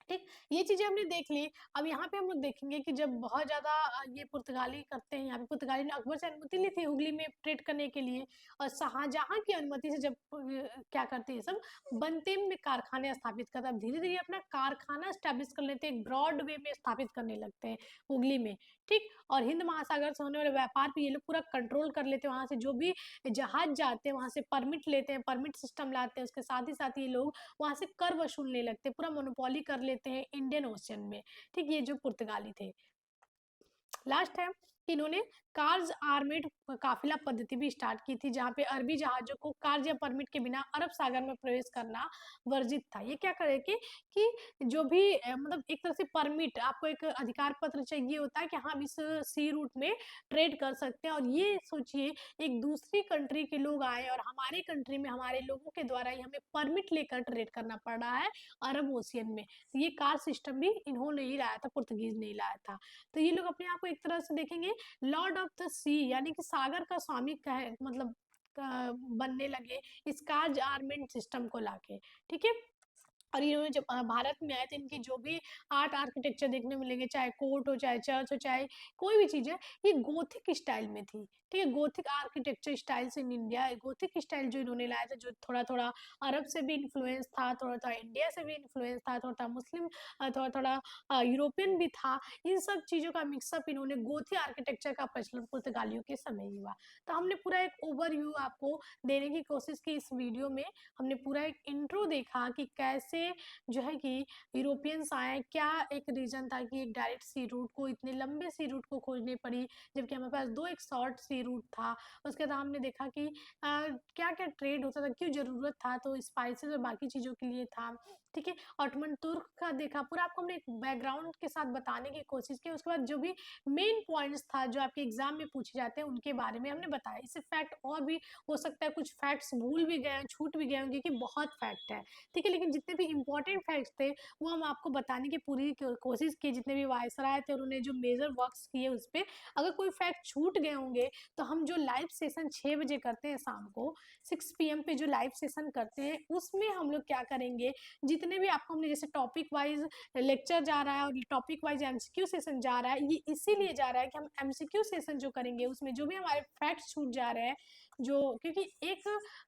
ठीक, ये चीजें हमने देख ली। अब यहाँ पे हम लोग देखेंगे कि जब बहुत ज्यादा ये पुर्तगाली करते हैं, यहाँ पे पुर्तगाली ने अकबर से अनुमति ली थी हुगली में ट्रेड करने के लिए, और शाहजहां की अनुमति से जब क्या करते हैं सब, बनतेम में कारखाने स्थापित करता है। धीरे धीरे अपना कारखाना स्टैब्लिश कर लेते हैं, ब्रॉड वे में स्थापित करने लगते हैं हुगली में। ठीक, और हिंद महासागर से होने वाले व्यापार पे ये लोग पूरा कंट्रोल कर लेते हैं। वहां से जो भी जहाज जाते हैं, वहां से परमिट लेते हैं, परमिट सिस्टम लाते हैं। उसके साथ ही ये लोग वहां से कर वसूलने लगते हैं, पूरा मोनोपोली कर लेते हैं इंडियन ओशियन में। ठीक, ये जो पुर्तगाली थे। लास्ट है कि इन्होंने कार्ज आर्मेड काफिला पद्धति भी स्टार्ट की थी, जहाँ पे अरबी जहाजों को कार्ज या परमिट के बिना अरब सागर में प्रवेश करना वर्जित था। ये क्या करे कि जो भी मतलब एक तरह से परमिट, आपको एक अधिकार पत्र चाहिए होता है कि हाँ, इस सी रूट में ट्रेड कर सकते हैं। और ये सोचिए, एक दूसरी कंट्री के लोग आए और हमारे कंट्री में हमारे लोगों के द्वारा ही हमें परमिट लेकर ट्रेड करना पड़ रहा है अरब ओशियन में। तो ये कार सिस्टम भी इन्होंने ही लाया था, पुर्तगीज ने ही लाया था। तो ये लोग अपने आप को एक तरह से देखेंगे लॉर्ड ऑफ द सी, यानी कि सागर का स्वामी कहे, मतलब बनने लगे इस कार्ज आर्मेंट सिस्टम को लाके। ठीक है, और इन्होंने जब भारत में आए थे, इनकी जो भी आर्ट आर्किटेक्चर देखने मिलेंगे, चाहे कोर्ट हो, चाहे चर्च हो, चाहे कोई भी चीज़ है, ये गोथिक स्टाइल में थी। ठीक है, Gothic architecture styles in India, Gothic style जो इन्होंने लाया था, जो थोड़ा-थोड़ा अरब से भी इन्फ्लुएंस था, थोड़ा-थोड़ा इंडिया से भी इन्फ्लुएंस था, थोड़ा-थोड़ा मुस्लिम थोड़ा-थोड़ा यूरोपियन भी था। इन सब चीज़ों का मिक्सअप इन्होंने गोथिक आर्किटेक्चर का प्रचलन पुर्तगालियों के समय ही हुआ। तो हमने पूरा एक ओवरव्यू आपको देने की कोशिश की इस वीडियो में। हमने पूरा एक इंट्रो देखा कि कैसे जो है कि यूरोपियंस आए, क्या एक रीज़न था कि एक डायरेक्ट सी रूट को, इतने लंबे सी रूट को खोजनी पड़ी, जबकि हमारे पास 2 एक शॉर्ट सी रूट था। उसके बाद हमने देखा कि क्या-क्या ट्रेड होता था, क्यों ज़रूरत था, तो स्पाइसेस और बाकी चीज़ों के लिए था, ठीक है? ऑटोमन तुर्क का देखा, पूरा आपको हमने एक बैकग्राउंड के साथ बताने की कोशिश की। उसके बाद जो भी मेन पॉइंट्स था, जो आपके एग्ज़ाम में पूछे जाते हैं, उनके बारे में हमने बताया। इससे फैक्ट और भी हो सकता है, कुछ फैक्ट्स भूल भी गए, छूट भी गए होंगे, क्योंकि बहुत फैक्ट है, ठीक है? लेकिन जितने भी इम्पोर्टेंट फैक्ट्स थे, वो हम आपको बताने की पूरी कोशिश की। जितने भी वायसराय थे, उन्होंने जो मेजर वर्क्स किए उस पे, अगर कोई फैक्ट छूट गए होंगे, तो हम जो लाइव सेशन 6 बजे करते हैं शाम को, 6 पीएम पे जो लाइव सेशन करते हैं, उसमें हम लोग क्या करेंगे, जितने भी आपको हमने जैसे टॉपिक वाइज लेक्चर जा रहा है और टॉपिक वाइज एमसीक्यू सेशन जा रहा है, ये इसीलिए जा रहा है कि हम एमसीक्यू सेशन जो करेंगे, उसमें जो भी हमारे फैक्ट्स छूट जा रहे हैं, जो क्योंकि एक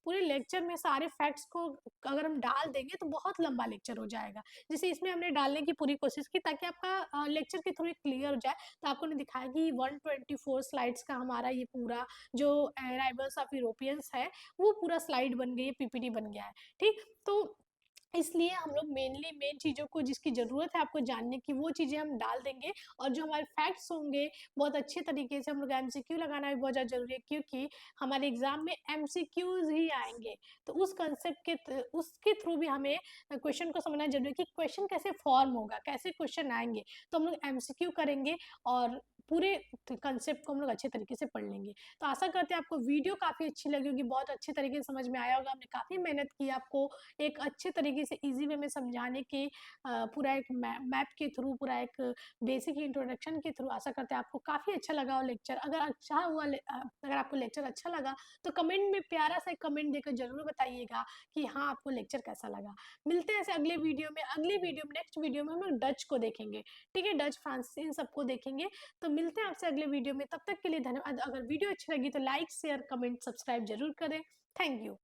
पूरे लेक्चर में सारे फैक्ट्स को अगर हम डाल देंगे तो बहुत लंबा लेक्चर हो जाएगा। जैसे इसमें हमने डालने की पूरी कोशिश की, ताकि आपका लेक्चर के थ्रू क्लियर हो जाए। तो आपको हमने दिखाया कि 124 स्लाइड्स का हमारा ये पूरा जो अराइवल्स ऑफ यूरोपियंस है, वो पूरा स्लाइड बन गई है, पीपीटी बन गया है, ठीक? तो इसलिए हम लोग मेनली मेन चीज़ों को, जिसकी ज़रूरत है आपको जानने की, वो चीज़ें हम डाल देंगे। और जो हमारे फैक्ट्स होंगे, बहुत अच्छे तरीके से हम लोग एमसीक्यू लगाना भी बहुत ज़्यादा ज़रूरी है, क्योंकि हमारे एग्ज़ाम में एमसीक्यूज़ ही आएँगे। तो उस कांसेप्ट उसके थ्रू भी हमें क्वेश्चन को समझना ज़रूरी है कि क्वेश्चन कैसे फॉर्म होगा, कैसे क्वेश्चन आएँगे। तो हम लोग एमसीक्यू करेंगे और पूरे कांसेप्ट को हम लोग अच्छे तरीके से पढ़ लेंगे। तो आशा करते हैं आपको वीडियो काफ़ी अच्छी लगी होगी, बहुत अच्छे तरीके से समझ में आया होगा। हमने काफ़ी मेहनत की आपको एक अच्छे तरीके से ईज़ी वे में समझाने की, पूरा एक मैप के थ्रू, पूरा एक बेसिक इंट्रोडक्शन के थ्रू। आशा करते हैं आपको काफ़ी अच्छा लगा हो लेक्चर। अगर आपको लेक्चर अच्छा लगा, तो कमेंट में प्यारा सा एक कमेंट देकर ज़रूर बताइएगा कि हाँ, आपको लेक्चर कैसा लगा। मिलते हैं ऐसे अगले वीडियो में। नेक्स्ट वीडियो में हम लोग डच को देखेंगे, ठीक है? डच, फ्रांसीसी, इन सबको देखेंगे। तो मिलते हैं आपसे अगले वीडियो में, तब तक के लिए धन्यवाद। अगर वीडियो अच्छी लगी तो लाइक, शेयर, कमेंट, सब्सक्राइब ज़रूर करें। Thank you.